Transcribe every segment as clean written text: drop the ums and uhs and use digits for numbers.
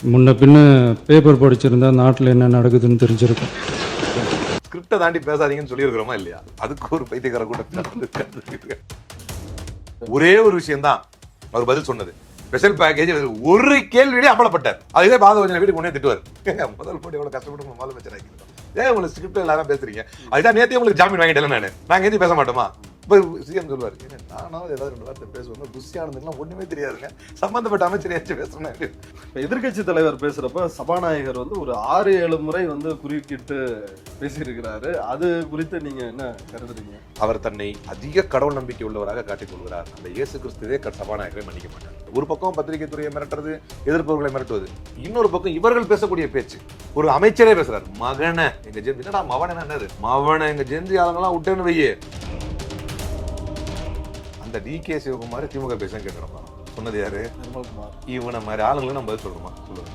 முன்ன பின்ன பேப்பர் படிச்சிருந்தா நாட்டில் என்ன நடக்குதுன்னு தெரிஞ்சிருக்கும். ஸ்கிரிப்டை தாண்டி பேசாதீங்கன்னு சொல்லியிருக்கிறோமா இல்லையா? அதுக்கு ஒரு பைத்தியக்கார கூட ஒரே ஒரு விஷயம் தான் அவர் பதில் சொன்னது. ஸ்பெஷல் பேக்கேஜ் ஒரு கேள்வியிலே அமலப்பட்டார். அதுவே பாகவஜன வீட்டுக்கு முன்னே திட்டுவார். முதல் போட்டு எவ்வளவு கஷ்டப்பட்டு முதலமைச்சர் ஆக்கிருக்கோம், ஏன் உங்களுக்கு ஸ்கிரிப்ட் எல்லாரும் பேசுறீங்க? அதுதான் நேற்று உங்களுக்கு ஜாமீன் வாங்கிட்டேன் நாங்க எதுவும் பேச மாட்டோமா? இப்போ சிஎம் சொல்லுவார், நானும் ஏதாவது 2 வார்த்தை பேசுவேன், புஷியானதுலாம் ஒண்ணுமே தெரியாதுங்க, சம்பந்தப்பட்ட அமைச்சர் ஏதாச்சும் பேசணும். இப்போ எதிர்கட்சி தலைவர் பேசுறப்ப சபாநாயகர் ஒரு 6-7 முறை குறுக்கிட்டு பேசியிருக்கிறாரு. அது குறித்து நீங்க என்ன கருதுறீங்க? அவர் தன்னை அதிக கடவுள் நம்பிக்கை உள்ளவராக காட்டிக் கொள்கிறார். அந்த இயேசு கிறிஸ்துவே சபாநாயகரை மன்னிக்க மாட்டார். ஒரு பக்கம் பத்திரிகை துறையை மிரட்டுறது, எதிர்ப்பவர்களை மிரட்டுவது, இன்னொரு பக்கம் இவர்கள் பேசக்கூடிய பேச்சு. ஒரு அமைச்சரே பேசுறாரு, மகனை எங்க ஜென்சி, என்னடா மவன் என்னது மவனை எங்க ஜென்சி ஆளுங்கெல்லாம் விட்டேன்னு வையே. அந்த டிகே சிவகுமார் திமுக பேச கேட்கிறோம், சொன்னது யாரு? நிர்மல்குமார். இவனை மாதிரி ஆளுங்களும் நம்ம பதில் சொல்றோமா? சொல்லுங்க.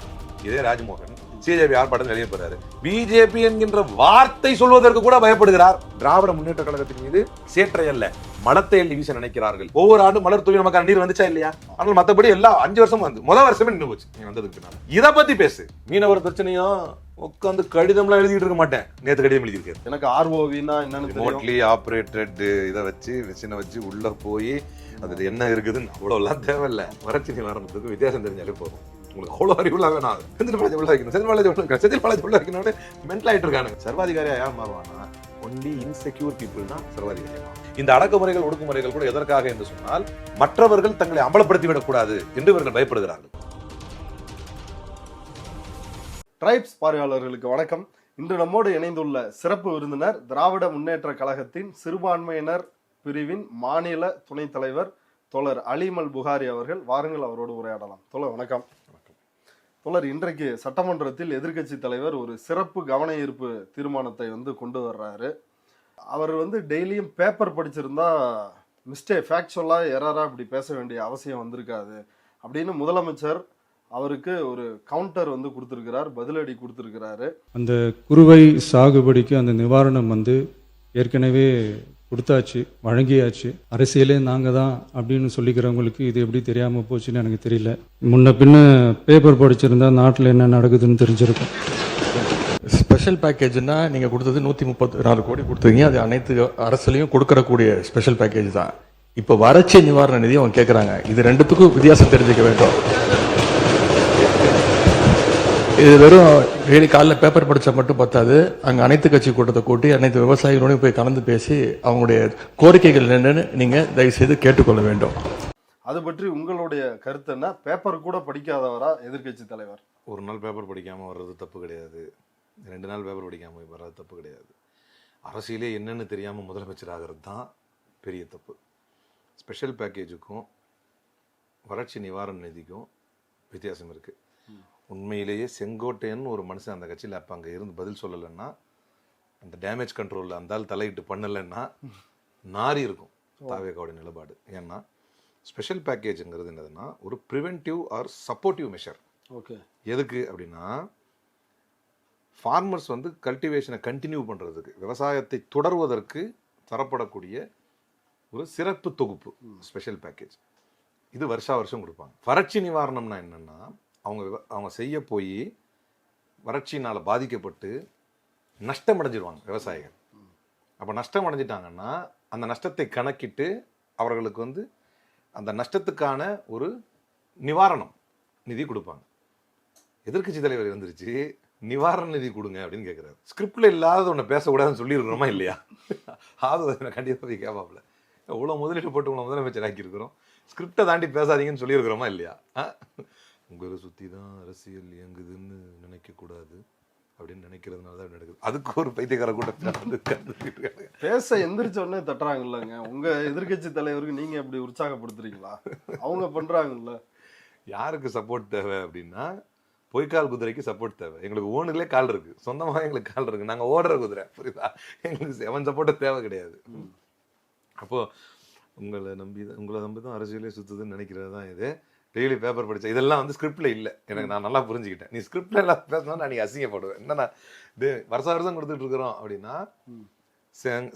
இதே ராஜ்மோகன் சிஜேபி ஆர்ப்பாட்டத்தில் வெளியே போறாரு. பிஜேபி என்கின்ற வார்த்தை சொல்வதற்கு கூட பயப்படுகிறார். திராவிட முன்னேற்ற கழகத்தின் மீது சேற்றை அல்ல மலத்தை எள்ளி வீச நினைக்கிறார்கள். ஒவ்வொரு ஆண்டும் மலர் தூவி நமக்கு நீர் வந்துச்சா இல்லையா? ஆனால் மற்றபடி எல்லாம் 5 வருஷம் வந்து முதல் வருஷமே நின்று போச்சு. நீ வந்ததுக்கு இதை பத்தி பேசு. மீனவர் பிரச்சனையும் உட்காந்து கடிதம்லாம் எழுதிட்டு இருக்க மாட்டேன். நேற்று கடிதம் எழுதியிருக்கேன். எனக்கு ஆர்ஓவினா என்னன்னு ரிமோட்லி ஆப்ரேட்டட் இதை வச்சு மிஷினை வச்சு உள்ள போய் அது என்ன இருக்குதுன்னு அவ்வளோ எல்லாம் தேவையில்லை. வறட்சி நிவாரணத்துக்கு வித்தியாசம் தெரிஞ்சாலே போதும். உங்களுக்கு அவ்வளோ அறிவுள்ள வேணாம். செந்தில் பாலாஜி உள்ள வைக்கணும், செந்தில் பாலாஜி உள்ள வைக்கணும்னு மென்டல் ஆயிட்டு இருக்கானுங்க. சர்வாதிகாரியா யார் மாறுவானா? ஒன்லி இன்செக்யூர் பீப்புள் தான் சர்வாதிகாரி. இந்த அடக்குமுறைகள் ஒடுக்குமுறைகள் கூட எதற்காக என்று சொன்னால் மற்றவர்கள் தங்களை அம்பலப்படுத்தி விடக்கூடாது என்று இவர்கள் பயப்படுகிறார்கள். ட்ரைப்ஸ் பார்வையாளர்களுக்கு வணக்கம். இன்று நம்மோடு இணைந்துள்ள சிறப்பு விருந்தினர் திராவிட முன்னேற்ற கழகத்தின் சிறுபான்மையினர் பிரிவின் மாநில துணைத் தலைவர் தோழர் அலிமல் புகாரி அவர்கள். வாருங்கள், அவரோடு உரையாடலாம். தோழர் வணக்கம். தோழர், இன்றைக்கு சட்டமன்றத்தில் எதிர்க்கட்சி தலைவர் ஒரு சிறப்பு கவன ஈர்ப்பு தீர்மானத்தை கொண்டு வர்றாரு. அவர் டெய்லியும் பேப்பர் படிச்சிருந்தா ஃபேக்சுவலா எரரா இப்படி பேச வேண்டிய அவசியம் வந்திருக்காது அப்படின்னு முதலமைச்சர் அவருக்கு ஒரு கவுண்டர் கொடுத்திருக்கிறார், பதிலடி கொடுத்திருக்கிறாரு. அந்த குறுவை சாகுபடிக்கு அந்த நிவாரணம் ஏற்கனவே கொடுத்தாச்சு, வழங்கியாச்சு. அரசியலே நாங்கள் தான் அப்படின்னு சொல்லிக்கிறவங்களுக்கு இது எப்படி தெரியாமல் போச்சுன்னு எனக்கு தெரியல. முன்ன பின்ன பேப்பர் படிச்சிருந்தா நாட்டில் என்ன நடக்குதுன்னு தெரிஞ்சிருக்கும். ஸ்பெஷல் பேக்கேஜ்னா நீங்கள் கொடுத்தது 134 கோடி கொடுத்துருக்கீங்க. அது அனைத்து அரசுலையும் கொடுக்கறக்கூடிய ஸ்பெஷல் பேக்கேஜ் தான். இப்போ வறட்சி நிவாரண நிதி அவங்க கேட்குறாங்க. இது ரெண்டுத்துக்கும் வித்தியாசம் தெரிஞ்சுக்க வேண்டும். இது வெறும் டெய்லி காலைல பேப்பர் படித்தா மட்டும் பத்தாது. அங்கே அனைத்து கட்சி கூட்டத்தை கூட்டி அனைத்து விவசாயிகளோடையும் போய் கலந்து பேசி அவங்களுடைய கோரிக்கைகள் என்னன்னு நீங்கள் தயவுசெய்து கேட்டுக்கொள்ள வேண்டும். அது பற்றி உங்களுடைய கருத்து என்ன? பேப்பர் கூட படிக்காதவரா எதிர்க்கட்சி தலைவர்? ஒரு நாள் பேப்பர் படிக்காமல் வர்றது தப்பு கிடையாது, 2 நாள் பேப்பர் படிக்காமல் வர்றது தப்பு கிடையாது. அரசியலே என்னன்னு தெரியாமல் முதலமைச்சர் ஆகிறது தான் பெரிய தப்பு. ஸ்பெஷல் பேக்கேஜுக்கும் வறட்சி நிவாரண நிதிக்கும் வித்தியாசம் இருக்குது. உண்மையிலேயே செங்கோட்டையன் ஒரு மனுஷன் அந்த கட்சியில் அப்போ அங்கே இருந்து பதில் சொல்லலைன்னா, அந்த டேமேஜ் கண்ட்ரோலில் அந்த ஆள் தலையிட்டு பண்ணலைன்னா நாரி இருக்கும் தாவேகாவுடைய நிலப்பாடு. ஏன்னா ஸ்பெஷல் பேக்கேஜுங்கிறது என்னதுன்னா ஒரு preventive or supportive measure. Okay, எதுக்கு அப்படின்னா ஃபார்மர்ஸ் கல்டிவேஷனை கண்டினியூ பண்ணுறதுக்கு, விவசாயத்தை தொடர்வதற்கு தரப்படக்கூடிய ஒரு சிறப்பு தொகுப்பு ஸ்பெஷல் பேக்கேஜ். இது வருஷம் கொடுப்பாங்க. வறட்சி நிவாரணம்னா என்னென்னா அவங்க செய்ய போய் வறட்சினால் பாதிக்கப்பட்டு நஷ்டம் அடைஞ்சிருவாங்க விவசாயிகள். அப்போ நஷ்டம் அடைஞ்சிட்டாங்கன்னா அந்த நஷ்டத்தை கணக்கிட்டு அவர்களுக்கு அந்த நஷ்டத்துக்கான ஒரு நிவாரணம் நிதி கொடுப்பாங்க. எதிர்க்கட்சி தலைவர் இருந்துருச்சு, நிவாரண நிதி கொடுங்க அப்படின்னு கேட்குறாரு. ஸ்கிரிப்டில் இல்லாத ஒன்று பேசக்கூடாதுன்னு சொல்லியிருக்கிறோமா இல்லையா? ஆதரவு கண்டிப்பாக போய் கேட்பாப்புல, இவ்வளோ முதலீடு போட்டு உங்களை முதலமைச்சர் ஆக்கியிருக்கிறோம், ஸ்கிரிப்டை தாண்டி பேசாதீங்கன்னு சொல்லியிருக்கிறோமா இல்லையா? உங்களை சுற்றி தான் அரசியல் இயங்குதுன்னு நினைக்கக்கூடாது அப்படின்னு நினைக்கிறதுனால தான் நடக்குது. அதுக்கு ஒரு பைத்தியக்கார கூட பேச எந்திரிச்ச உடனே தட்டுறாங்கல்லங்க. உங்க எதிர்க்கட்சி தலைவருக்கு நீங்க எப்படி உற்சாகப்படுத்துறீங்களா? அவங்க பண்றாங்கல்ல. யாருக்கு சப்போர்ட் தேவை அப்படின்னா பொய்க்கால் குதிரைக்கு சப்போர்ட் தேவை. எங்களுக்கு ஓனுகளே கால் இருக்கு, சொந்தமாக எங்களுக்கு கால் இருக்கு, நாங்கள் ஓடுற குதிரை, புரியுதா? எங்களுக்கு எவன் சப்போர்ட்டை தேவை கிடையாது. அப்போ உங்களை நம்பி தான் அரசியலே சுத்துதுன்னு நினைக்கிறது தான் இது. டெய்லி பேப்பர் படித்தேன், இதெல்லாம் ஸ்கிரிப்டில் இல்லை. எனக்கு நான் நல்லா புரிஞ்சுக்கிட்டேன். நீ ஸ்கிரிப்டில் எல்லாம் பேசினா நான் நீங்கள் அசிங்கப்படுவேன். என்னன்னா வருஷம் கொடுத்துட்டு இருக்கிறோம் அப்படின்னா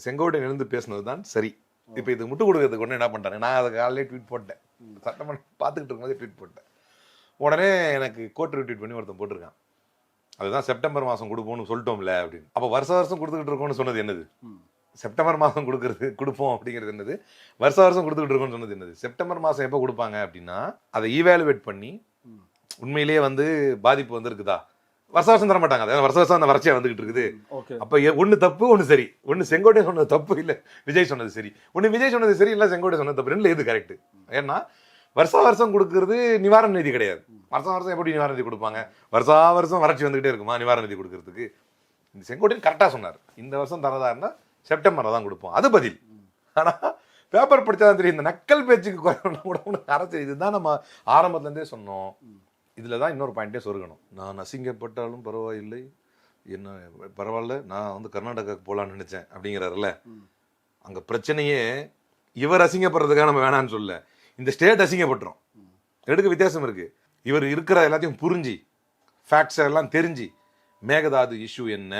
செங்கோட்டையன் எழுந்து பேசினது தான் சரி. இப்போ இது முட்டு கொடுக்கறதுக்கு ஒன்று என்ன பண்ணிட்டாங்க, நான் அதை காலையிலே ட்வீட் போட்டேன், சட்டமன்றம் பார்த்துக்கிட்டு இருக்கும்போதே ட்வீட் போட்டேன். உடனே எனக்கு கோட் ரிட்வீட் பண்ணி ஒருத்தன் போட்டிருக்கான், அதுதான் செப்டம்பர் மாதம் கொடுப்போம்னு சொல்லிட்டோம்ல அப்படின்னு. அப்போ வருஷம் கொடுத்துக்கிட்டு இருக்கோம்னு சொன்னது என்னது? செப்டம்பர் மாதம் கொடுப்போம் அப்படிங்கிறது என்னது? வருஷம் கொடுத்துக்கிட்டு இருக்கோம்னு சொன்னது என்னது? செப்டம்பர் மாதம் எப்போ கொடுப்பாங்க அப்படின்னா அதை ஈவேலுவேட் பண்ணி உண்மையிலேயே வந்து பாதிப்பு வந்திருக்குதா, வருஷம் தர மாட்டாங்க. அதாவது வருஷம் அந்த வறட்சியா வந்துகிட்டு இருக்குது. அப்ப ஒண்ணு தப்பு ஒண்ணு சரி. ஒண்ணு செங்கோட்டை சொன்னது தப்பு, இல்ல விஜய் சொன்னது சரி. ஒண்ணு விஜய் சொன்னது சரி, இல்ல செங்கோட்டை சொன்னது தப்பு. ரெண்டுல எது கரெக்ட்? ஏன்னா வருஷம் கொடுக்கறது நிவாரண நிதி கிடையாது. வருஷம் எப்படி நிவாரண நிதி கொடுப்பாங்க? வருஷம் வறட்சி வந்துகிட்டே இருக்குமா நிவாரண நிதி கொடுக்கறதுக்கு? இந்த செங்கோட்டையன் கரெக்டா சொன்னார், இந்த வருஷம் தரதா இருந்தா செப்டம்பர்ல தான் கொடுப்போம், அது பதில். ஆனா பேப்பர் படிச்சாதான் தெரியும், இந்த நக்கல் பேச்சுக்கு கூட அரசு. இதுதான் நம்ம ஆரம்பத்துல இருந்தே சொன்னோம். இதுல தான் இன்னொரு பாயிண்டே சொருகணும். நான் அசிங்கப்பட்டாலும் பரவாயில்லை, என்ன பரவாயில்ல, நான் வந்து கர்நாடகாவுக்கு போலான்னு நினைச்சேன் அப்படிங்கிறாருல்ல. அங்க பிரச்சனையே இவர் அசிங்கப்படுறதுக்காக நம்ம வேணான்னு சொல்ல, இந்த ஸ்டேட் அசிங்கப்பட்டுரும். எடுக்க வித்தியாசம் இருக்கு. இவர் இருக்கிற எல்லாத்தையும் புரிஞ்சு ஃபேக்ட்ஸ் எல்லாம் தெரிஞ்சு மேகதாது இஷ்யூ என்ன,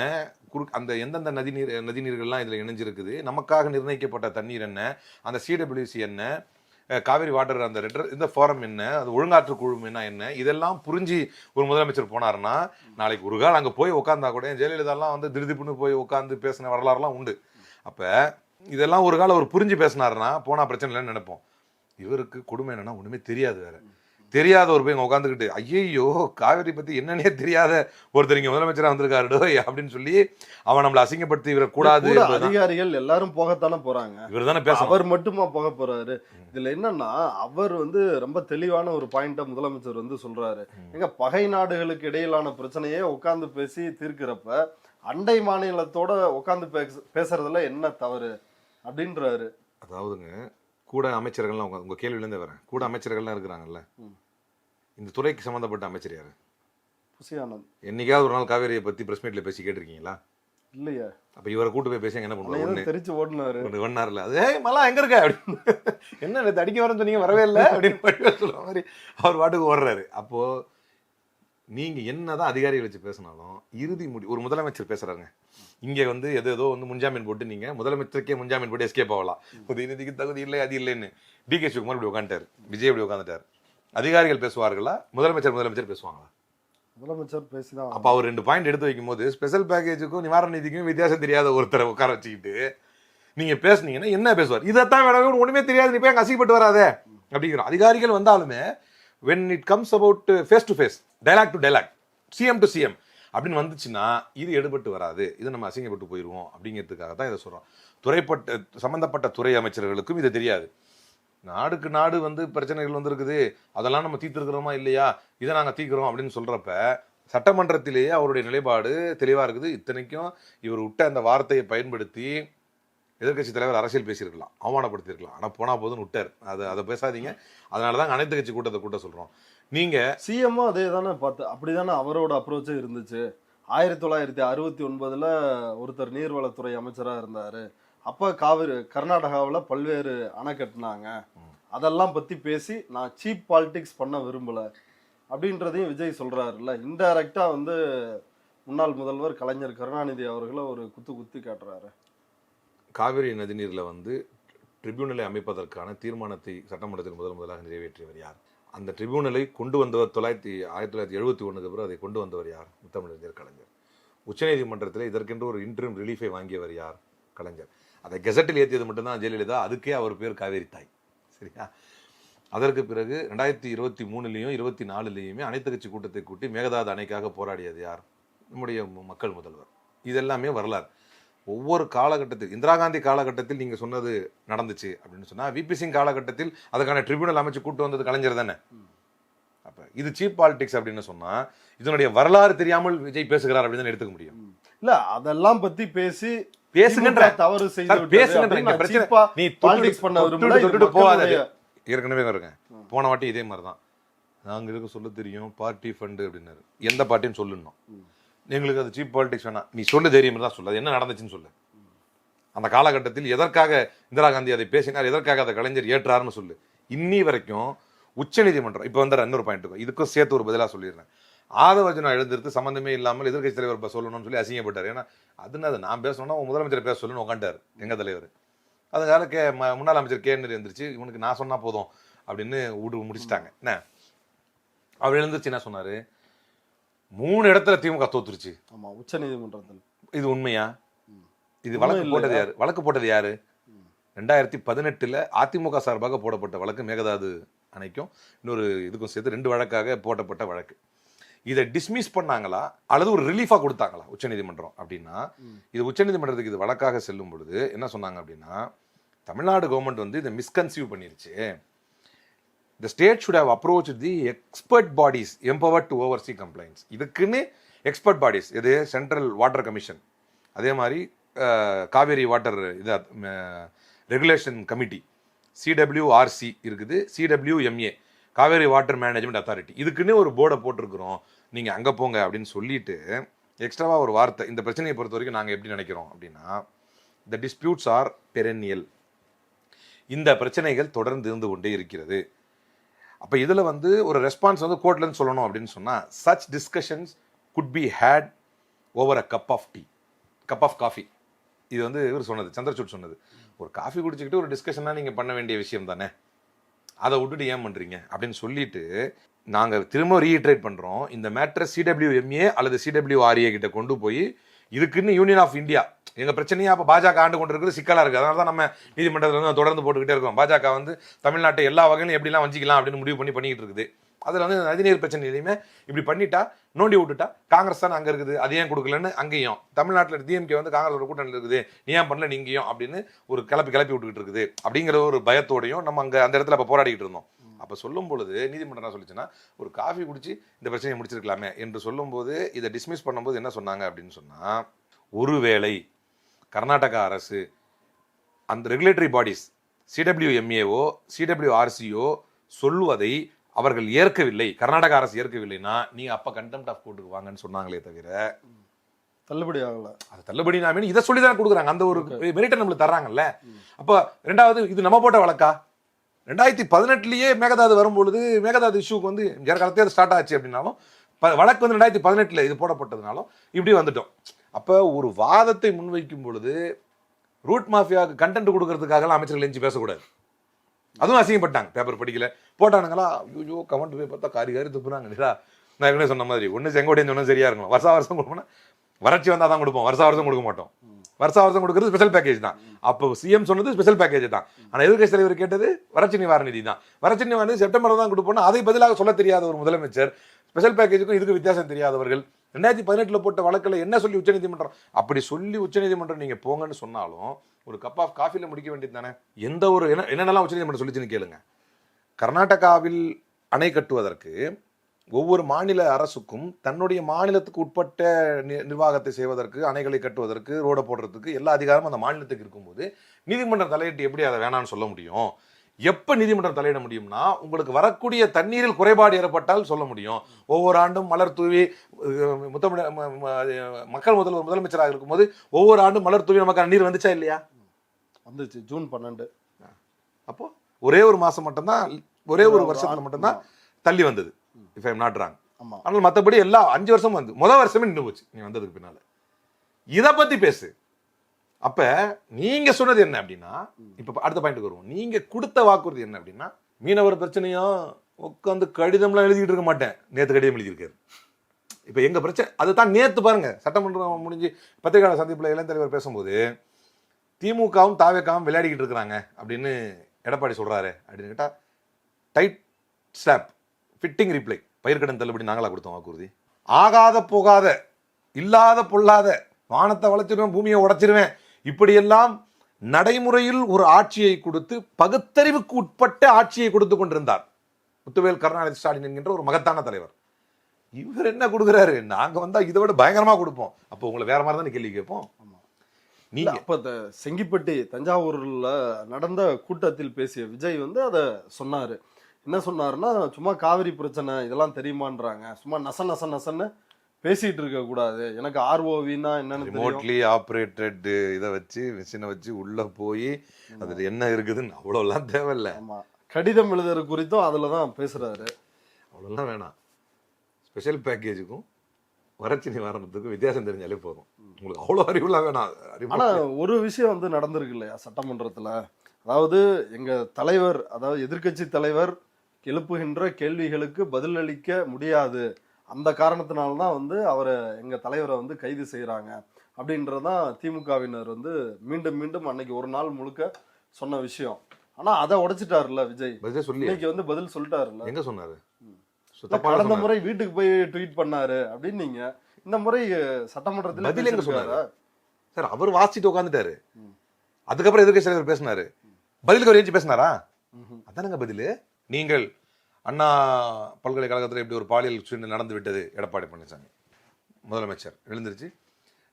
அந்த எந்தெந்த நதிநீர்கள்லாம் இதில் இணைஞ்சிருக்குது, நமக்காக நிர்ணயிக்கப்பட்ட தண்ணீர் என்ன, அந்த சிடபிள்யூசி என்ன, காவிரி வாட்டர் அந்த இந்த ஃபாரம் என்ன, அது ஒழுங்காற்று குழுமம் என்ன, இதெல்லாம் புரிஞ்சு ஒரு முதலமைச்சர் போனாருன்னா நாளைக்கு ஒரு கால் அங்கே போய் உட்காந்தா கூட, ஜெயலலிதாலாம் வந்து திடுதிப்புன்னு போய் உட்காந்து பேசின வரலாறுலாம் உண்டு. அப்போ இதெல்லாம் ஒரு காலம் அவர் புரிஞ்சு பேசினாருன்னா போனால் பிரச்சனை இல்லைன்னு நினைப்போம். இவருக்கு கொடுமை என்னன்னா ஒன்றுமே தெரியாது. வேற தெரியாத ஒரு போய் உட்காந்துக்கிட்டு ஐயோ காவிரி பத்தி என்னன்னே தெரியாத ஒருத்தர் இங்க முதலமைச்சரா வந்திருக்காருடோ அப்படின்னு சொல்லி அவன் நம்மளை அசிங்கப்படுத்தி இவரை கூடாது. அதிகாரிகள் எல்லாரும் போகத்தானே போறாங்க, இவர் தானே பேச, அவர் மட்டுமா போக போறாரு? இதுல என்னன்னா அவர் வந்து ரொம்ப தெளிவான ஒரு பாயிண்ட முதலமைச்சர் வந்து சொல்றாரு. எங்க பகை நாடுகளுக்கு இடையிலான பிரச்சனையே உட்கார்ந்து பேசி தீர்க்கிறப்ப அண்டை மாநிலத்தோட உட்கார்ந்து பேசுறதுல என்ன தவறு அப்படின்றாரு. அதாவதுங்க கூட அமைச்சர்கள்லாம் உங்க கேள்வியிலேருந்து வரேன், கூட அமைச்சர்கள்லாம் இருக்கிறாங்கல்ல, இந்த துறைக்கு சம்பந்தப்பட்ட அமைச்சர் யாரு? புசியானந்த். என்னைக்காவது ஒரு நாள் காவேரியை பத்தி பிரஸ் மீட்ல பேசி கேட்டிருக்கீங்களா? இல்லையா? அப்ப இவரை கூட்டு போய் பேசி என்ன பண்ணுவாங்க? தெரிச்சு ஓடினாரு. ஒன்னார்ல அது மலா எங்க இருக்க அப்படின்னு, என்ன அடிக்க வரேன்னு சொன்னீங்க வரவே இல்லை அப்படின்னு சொல்ற மாதிரி அவர் வாட்டுக்கு ஓடுறாரு. அப்போ நீங்க என்னதான் அதிகாரிகள் வச்சு பேசினாலும் இறுதி ஒரு முதலமைச்சர் பேசுறாங்க, இங்க வந்து ஏதோ வந்து முன்ஜாமீன் போட்டு நீங்க முதலமைச்சருக்கே முன்ஜாமீன் போட்டு எஸ்கேப் ஆகலாம், உதயநிதிக்கு தகுதி இல்லை அது இல்லைன்னு டிகே சிவகுமார் இப்படி உட்காந்துட்டாரு, விஜய் இப்படி உட்காந்துட்டாரு. அதிகாரிகள் பேசுவார்களா, முதலமைச்சர் பேசுவாங்களா? முதலமைச்சர் பேசிதான். அப்ப அவர் 2 பாயிண்ட் எடுத்து வைக்கும் போது ஸ்பெஷல் பேக்கேஜுக்கும் நிவாரண நிதிக்கும் வித்தியாசம் தெரியாத ஒருத்தரை உட்கார வச்சுக்கிட்டு நீங்க பேசுனீங்கன்னா என்ன பேசுவார்? இதைத்தான் வேணும், ஒண்ணுமே தெரியாது, நீ போய் அசிங்கப்பட்டு வராதே அப்படிங்கிறோம். அதிகாரிகள் வந்தாலுமே when it comes about face to face, dialogue to dialogue, CM to CM அப்படின்னு வந்துச்சுன்னா இது எடுபட்டு வராது, இது நம்ம அசிங்கப்பட்டு போயிடுவோம் அப்படிங்கிறதுக்காக தான் இதை சொல்கிறோம். சம்பந்தப்பட்ட துறை அமைச்சர்களுக்கும் இது தெரியாது. நாடுக்கு நாடு வந்து பிரச்சனைகள் வந்துருக்குது, அதெல்லாம் நம்ம தீர்த்துருக்கிறோமா இல்லையா, இதை நாங்கள் தீர்க்கிறோம் அப்படின்னு சொல்கிறப்ப சட்டமன்றத்திலேயே அவருடைய நிலைப்பாடு தெளிவாக இருக்குது. இத்தனைக்கும் இவர் விட்ட அந்த வார்த்தையை பயன்படுத்தி எதிர்கட்சி தலைவர் அரசியல் பேசியிருக்கலாம், அவமானப்படுத்தியிருக்கலாம். ஆனால் போனால் போதுன்னு விட்டார். அதை பேசாதீங்க. அதனால தான் அனைத்து கட்சி கூட்ட சொல்கிறோம். நீங்கள் சிஎம்மும் அதே தானே பார்த்து அப்படிதானே அவரோட அப்ரோச்சே இருந்துச்சு. 1969 ஒருத்தர் நீர்வளத்துறை அமைச்சராக இருந்தார். அப்போ கர்நாடகாவில் பல்வேறு அணை கட்டினாங்க, அதெல்லாம் பற்றி பேசி நான் சீப் பாலிடிக்ஸ் பண்ண விரும்பலை அப்படின்றதையும் விஜய் சொல்கிறாருல்ல. இன்டைரக்டாக வந்து முன்னாள் முதல்வர் கலைஞர் கருணாநிதி அவர்களை ஒரு குத்தி காட்டுறாரு. காவிரி நதிநீரில் வந்து ட்ரிபியூனலை அமைப்பதற்கான தீர்மானத்தை சட்டமன்றத்தில் முதலாக நிறைவேற்றியவர் யார்? அந்த ட்ரிபியூனலை கொண்டு வந்தவர் 1971 பிறகு அதை கொண்டு வந்தவர் யார்? முத்தமிழறிஞர் கலைஞர். உச்சநீதிமன்றத்தில் இதற்கென்று ஒரு இன்டரிம் ரிலீஃபை வாங்கியவர் யார்? கலைஞர். அதை கெசட்டில் ஏற்றியது மட்டும்தான் ஜெயலலிதா, அதுக்கே அவர் பேர் காவேரி தாய். சரியா? அதற்கு பிறகு 2023 24 அனைத்து கட்சி கூட்டத்தை கூட்டி மேகதாது அணைக்காக போராடியது யார்? நம்முடைய மக்கள் முதல்வர். இதெல்லாமே வரலாறு. ஒவ்வொரு காலகட்டத்தில், இந்திரா காந்தி காலகட்டத்தில் நீங்க சொன்னது நடந்துச்சு அப்படின்னு சொன்னா, விபி சிங் காலகட்டத்தில் அதுக்கான ட்ரிபியூனல் அமைச்சு கூட்டு வந்தது கலைஞர் தானே. அப்ப இது சீப் பாலிடிக்ஸ் அப்படின்னு சொன்னா இதனுடைய வரலாறு தெரியாமல் விஜய் பேசுகிறார் அப்படின்னு தான் எடுத்துக்க முடியும். இல்ல அதெல்லாம் பத்தி பேசுகின்ற தவறு ஏற்கனவே வருங்க. போன வாட்டி இதே மாதிரிதான் நாங்க இருக்க சொல்ல தெரியும் பார்ட்டி ஃபண்டு அப்படின்னாரு. எந்த பார்ட்டின்னு சொல்லணும், எங்களுக்கு அது சீப் பாலிடிக்ஸ் வேணாம், நீ சொல்ல தைரியம் தான் சொல்லு, அது என்ன நடந்துச்சுன்னு சொல்லு. அந்த காலகட்டத்தில் எதற்காக இந்திரா காந்தி அதை பேசினார், எதற்காக அதை கலைஞர் ஏற்றாருன்னு சொல்லு. இன்னி வரைக்கும் உச்சநீதிமன்றம் இப்போ வந்து இன்னொரு பாயிண்ட் இருக்கும், இதுக்கும் சேர்த்து ஒரு பதிலாக சொல்லிடுறேன். ஆதவர்ஜனா எழுந்திருத்து சம்பந்தமே இல்லாமல் எதிர்கட்சி தலைவர் சொல்லணும்னு சொல்லி அசிங்கப்பட்டார். ஏன்னா அதுன்னு நான் பேசணும்னா முதலமைச்சர் பேச சொல்லணும்னு உட்காண்டார் எங்க தலைவர். அதுக்காக முன்னாள் அமைச்சர் கே. எழுந்திருச்சு இவனுக்கு நான் சொன்னா போதும் அப்படின்னு முடிச்சுட்டாங்க. என்ன அவர் எழுந்துச்சு என்ன சொன்னாரு, 3 இடத்துல திமுக தோத்துருச்சு. ஆமா, உச்ச நீதிமன்றத்தில். இது உண்மையா? இது வழக்கு போட்டது யாரு? வழக்கு போட்டது யாரு? 2018 அதிமுக சார்பாக போடப்பட்ட வழக்கு, மேகதாது அணைக்கும் இன்னொரு இதுக்கும் சேர்த்து 2 வழக்காக போடப்பட்ட வழக்கு. இதை டிஸ்மிஸ் பண்ணாங்களா அல்லது ஒரு ரிலீஃபா கொடுத்தாங்களா உச்சநீதிமன்றம் அப்படின்னா, இது உச்சநீதிமன்றத்துக்கு இது வழக்காக செல்லும் பொழுது என்ன சொன்னாங்க அப்படின்னா, தமிழ்நாடு கவர்மெண்ட் வந்து இதை மிஸ்கன்சீவ் பண்ணிருச்சு. The state should have approached the expert bodies empowered to oversee compliance. இதுக்குன்னு எக்ஸ்பர்ட் பாடிஸ், இது சென்ட்ரல் வாட்டர் கமிஷன், அதே மாதிரி காவேரி வாட்டர் இது ரெகுலேஷன் கமிட்டி, CWRC இருக்குது, CWMA Kaveri water management authority, இதுக்குன்னு ஒரு போர்டை போட்டிருக்கிறோம், நீங்கள் அங்கே போங்க அப்படின்னு சொல்லிட்டு எக்ஸ்ட்ராவாக ஒரு வார்த்தை. இந்த பிரச்சனையை பொறுத்த வரைக்கும் நாங்கள் எப்படி நினைக்கிறோம் அப்படின்னா, the disputes are perennial. இந்த பிரச்சனைகள் தொடர்ந்து இருந்து கொண்டே இருக்கிறது. அப்போ இதில் வந்து ஒரு ரெஸ்பான்ஸ் வந்து கோர்ட்லேருந்து சொல்லணும் அப்படின்னு சொன்னால், such discussions could be had over a cup of tea, cup of coffee. இது வந்து இவர் சொன்னது, சந்திரசூட் சொன்னது. ஒரு காஃபி குடிச்சிக்கிட்டு ஒரு டிஸ்கஷனாக நீங்கள் பண்ண வேண்டிய விஷயம் தானே, அதை விட்டுட்டு ஏன் பண்ணுறீங்க அப்படின்னு சொல்லிட்டு நாங்கள் திரும்ப ரீஇட்ரேட் பண்ணுறோம். இந்த மேட்ரை CWMA அல்லது CWRA கிட்ட கொண்டு போய் இதுக்குன்னு யூனியன் ஆஃப் இந்தியா, எங்கள் பிரச்சனையாக அப்போ பாஜக ஆண்டு கொண்டு இருக்கிறது சிக்கலாக இருக்குது. அதனால தான் நம்ம நீதிமன்றத்தில் வந்து தொடர்ந்து போட்டுக்கிட்டே இருக்கோம். பாஜக வந்து தமிழ்நாட்டை எல்லா வகையிலும் எப்படிலாம் வஞ்சிக்கலாம் அப்படின்னு முடிவு பண்ணிக்கிட்டு இருக்குது. அதில் வந்து நதிநீர் பிரச்சனையிலையுமே இப்படி பண்ணிட்டா, நோண்டி விட்டுட்டா காங்கிரஸ் தான் அங்கே இருக்குது, அது ஏன் கொடுக்கலன்னு அங்கேயும், தமிழ்நாட்டில் DMK வந்து காங்கிரஸ் ஒரு கூட்டணி இருக்குது, நீ ஏன் பண்ணல நீங்கேயும் அப்படின்னு ஒரு கிளப்பி விட்டுக்கிட்டு இருக்குது அப்படிங்கிற ஒரு பயத்தோடையும் நம்ம அங்கே அந்த இடத்துல அப்போ போராடிக்கிட்டு இருந்தோம். அப்போ சொல்லும் பொழுது நீதிமன்றம் என்ன சொல்லிச்சுன்னா, ஒரு காஃபி குடிச்சு இந்த பிரச்சனையை முடிச்சிருக்கலாமே என்று சொல்லும்போது, இதை டிஸ்மிஸ் பண்ணும்போது என்ன சொன்னாங்க அப்படின்னு சொன்னால், ஒருவேளை கர்நாடகா அரசு அந்த ரெகுலேட்டரி பாடிஸ் CWMAவோ CWRCயோ சொல்லுவதை அவர்கள் ஏற்கவில்லை, கர்நாடக அரசு ஏற்கவில்லைன்னா நீங்க அப்ப கண்டெம்ட் ஆஃப் கோர்ட்டுக்கு வாங்கன்னு சொன்னாங்களே தவிர தள்ளுபடி ஆகல. அது தள்ளுபடி நாமே இதை சொல்லி தான் கொடுக்குறாங்க, அந்த ஒரு மெரிட்டை நம்மளுக்கு தர்றாங்கல்ல. அப்ப ரெண்டாவது, இது நம்ம போட்ட வழக்கா? 2018லயே மேகதாது வரும்பொழுது, மேகதாது இஷ்யூக்கு வந்து ஏற்காலத்தே அது ஸ்டார்ட் ஆச்சு அப்படின்னாலும், வழக்கு வந்து 2018 இது போடப்பட்டதுனாலும் இப்படி வந்துட்டோம். அப்போ ஒரு வாதத்தை முன்வைக்கும் பொழுது ரூட் மாஃபியாவுக்கு கண்டென்ட் கொடுக்கறதுக்காகலாம் அமைச்சர்கள் எஞ்சி பேசக்கூடாது. அதுவும் அசிங்கப்பட்டாங்க, பேப்பர் படிக்கல போட்டானுங்களா, ஐயோ கமெண்ட் போய் பார்த்தா காரி துப்புனாங்க. நான் ஏற்கனவே சொன்ன மாதிரி ஒன்று செங்கோட்டையன் சொன்னால் சரியா இருக்கணும், வருஷம் கொடுப்போம்னா வறட்சி வந்தால் தான் கொடுப்போம், வருஷம் கொடுக்க மாட்டோம். வருஷம் கொடுக்கறது ஸ்பெஷல் பேக்கேஜ் தான். அப்போ CM சொன்னது ஸ்பெஷல் பேக்கேஜ் தான். ஆனால் எதிர்க்கட்சி தலைவர் கேட்டது வறட்சி நிவாரண நிதி தான். வறட்சி நிவாரண நிதி செப்டம்பர் தான் கொடுப்போம்னா அதை பதிலாக சொல்ல தெரியாத ஒரு முதலமைச்சர், ஸ்பெஷல் பேக்கேஜுக்கும் இதுக்கு வித்தியாசம் தெரியாதவர்கள், 2018 போட்ட வழக்கில் என்ன சொல்லி உச்சநீதிமன்றம், அப்படி சொல்லி உச்சநீதிமன்றம் நீங்கள் போங்கன்னு சொன்னாலும் ஒரு கப் ஆஃப் காஃபியில் முடிக்க வேண்டியது தானே. எந்த ஒரு என்னென்னலாம் உச்சநீதிமன்றம் சொல்லிச்சுன்னு கேளுங்க. கர்நாடகாவில் அணை கட்டுவதற்கு ஒவ்வொரு மாநில அரசுக்கும் தன்னுடைய மாநிலத்துக்கு உட்பட்ட நிர்வாகத்தை செய்வதற்கு, அணைகளை கட்டுவதற்கு, ரோட போடுறதுக்கு எல்லா அதிகாரமும் அந்த மாநிலத்துக்கு இருக்கும்போது நீதிமன்றம் தலையிட்டு எப்படி அதை வேணான்னு சொல்ல முடியும்? எப்போ நீதிமன்றம் தலையிட முடியும்னா, உங்களுக்கு வரக்கூடிய தண்ணீரில் குறைபாடு ஏற்பட்டால் சொல்ல முடியும். ஒவ்வொரு ஆண்டும் மலர் தூவி மக்கள் முதலமைச்சராக இருக்கும்போது ஒவ்வொரு ஆண்டும் மலர் தூவி நமக்கான நீர் வந்துச்சா இல்லையா? வந்துச்சு, ஜூன் 12. அப்போ ஒரே ஒரு மாசம் மட்டும்தான், ஒரே ஒரு வருஷத்துல மட்டும்தான் தள்ளி வந்தது, if I am not wrong. ஆனால் மற்றபடி எல்லா 5 வருஷமும் வந்து முதல் வருஷமே நின்று போச்சு நீ வந்ததுக்கு பின்னால. இதை பத்தி பேசு. அப்ப நீங்க சொன்னது என்ன அப்படின்னா, இப்ப அடுத்த பாயிண்ட்டுக்கு வருவோம். நீங்க கொடுத்த வாக்குறுதி என்ன அப்படின்னா, மீனவர் பிரச்சனையும் உட்காந்து கடிதம்லாம் எழுதிட்டு இருக்க மாட்டேன், நேற்று கடிதம் எழுதியிருக்காரு. இப்ப எங்க பிரச்சனை அதுதான். நேற்று பாருங்க, சட்டமன்றம் முடிஞ்சு பத்திரிகையாளர் சந்திப்புல இளைஞர் பேசும்போது, திமுகவும் தாவேக்காவும் விளையாடிக்கிட்டு இருக்கிறாங்க அப்படின்னு எடப்பாடி சொல்றாரு அப்படின்னு கேட்டா, டைட் ஸ்டாப் ஃபிட்டிங் ரிப்ளை, பயிர்க்கடன் தள்ளுபடி நாங்களா கொடுத்தோம் வாக்குறுதி. ஆகாத போகாத, இல்லாத பொல்லாத, வானத்தை வளைச்சிருவேன், பூமியை உடைச்சிருவேன், இப்படியெல்லாம் நடைமுறையில் ஒரு ஆட்சியை கொடுத்து, பகுத்தறிவுக்கு உட்பட்ட ஆட்சியை கொடுத்து கொண்டிருந்தார் முத்துவேல் கருணாநிதி ஸ்டாலின் என்கின்ற ஒரு மகத்தான தலைவர். இவர் என்ன கொடுக்குறாரு, நாங்க வந்தா இதை விட பயங்கரமா கொடுப்போம். அப்போ உங்களை வேற மாதிரி தான் கேள்வி கேட்போம். நீங்க அப்ப செங்கிப்பட்டி தஞ்சாவூர்ல நடந்த கூட்டத்தில் பேசிய விஜய் வந்து அதை சொன்னாரு. என்ன சொன்னாருன்னா, சும்மா காவிரி பிரச்சனை இதெல்லாம் தெரியுமான்றாங்க, சும்மா நசன்னு பேசிட்டு இருக்க கூடாது, எனக்கு ROVனா என்னன்னு ரிமோட்லி ஆப்ரேட்டட் இதை வச்சு மிஷினை வச்சு உள்ள போய் அதுல என்ன இருக்குதுன்னு அவ்வளோலாம் தேவையில்லை. ஆமா, கடிதம் எழுதுற குறித்தும் அதுலதான் பேசுறாரு. அவ்வளோலாம் வேணாம். ஸ்பெஷல் பேக்கேஜுக்கும் வறட்சி நிவாரணத்துக்கும் வித்தியாசம் தெரிஞ்சாலே போதும், உங்களுக்கு அவ்வளோ அறிவுலாம் வேணாம். ஆனா ஒரு விஷயம் வந்து நடந்திருக்கு இல்லையா சட்டமன்றத்துல, அதாவது எங்க தலைவர், அதாவது எதிர்க்கட்சி தலைவர் எழுப்புகின்ற கேள்விகளுக்கு பதிலளிக்க முடியாது, அந்த காரணத்தினால்தான் வந்து அவரை எங்க தலைவரை வந்து கைது செய்யறாங்க அப்படின்றதான் திமுகவினர் வந்து மீண்டும் மீண்டும் அன்னைக்கு ஒரு நாள் முழுக்க சொன்ன விஷயம். ஆனா அதை உடைச்சிட்டாருல்ல விஜய். பதிலே சொல்லி இன்னைக்கு வந்து பதில் சொல்லிட்டாருல்ல. எங்க சொன்னாரு? இல்ல, கடந்த முறை வீட்டுக்கு போய் ட்வீட் பண்ணாரு அப்படின்னு நீங்க, இந்த முறை சட்டமன்றத்தில் பதில் எங்க சொன்னாரு சார்? அவர் வாசிட்டு உட்காந்துட்டாரு. அதுக்கப்புறம் எதிர்க்கட்சி தலைவர் பேசினாரு. பதிலுக்கு அவர் ஏஞ்சி பேசினாரா? அதானுங்க பதிலு. நீங்கள் அண்ணா பல்கலைக்கழகத்தில் இப்படி ஒரு பாலியல் சூழ்நிலை நடந்து விட்டது, எடப்பாடி பழனிசாமி முதலமைச்சர் எழுந்திருச்சு,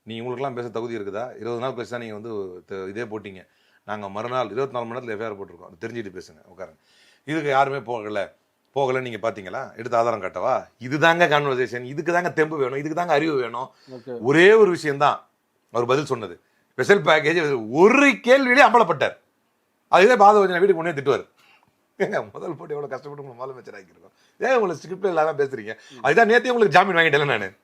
நீ உங்களுக்குலாம் பேச தகுதி இருக்குதா? 20 நாள் பேசி தான் நீங்கள் வந்து இதே போட்டிங்க, நாங்கள் மறுநாள் 24 மணி நேரத்தில் எஃப்ஐஆர் போட்டிருக்கோம், தெரிஞ்சுட்டு பேசுங்க, உட்காருங்க. இதுக்கு யாருமே போகலை நீங்கள் பார்த்தீங்களா? எடுத்து ஆதாரம் காட்டவா? இதுதாங்க கான்வர்சேஷன், இதுக்கு தாங்க தெம்பு வேணும், இதுக்கு தாங்க அறிவு வேணும். ஒரே ஒரு விஷயம்தான் அவர் பதில் சொன்னது, ஸ்பெஷல் பேக்கேஜ். ஒரு கேள்வியிலே அம்பலப்பட்டார். அதுவே பாதவஜன வீட்டுக்கு முன்னே திட்டுவார். ஏங்க முதல் போட்டு எவ்வளோ கஷ்டப்பட்டு உங்களுக்கு முதலமைச்சர் ஆக்கியிருக்கோம், ஏன் உங்களுக்கு ஸ்கிரிப்ட் இல்லாமல் பேசுறீங்க? அதுதான் நேற்றே உங்களுக்கு ஜாமீன் வாங்கிட்டேன்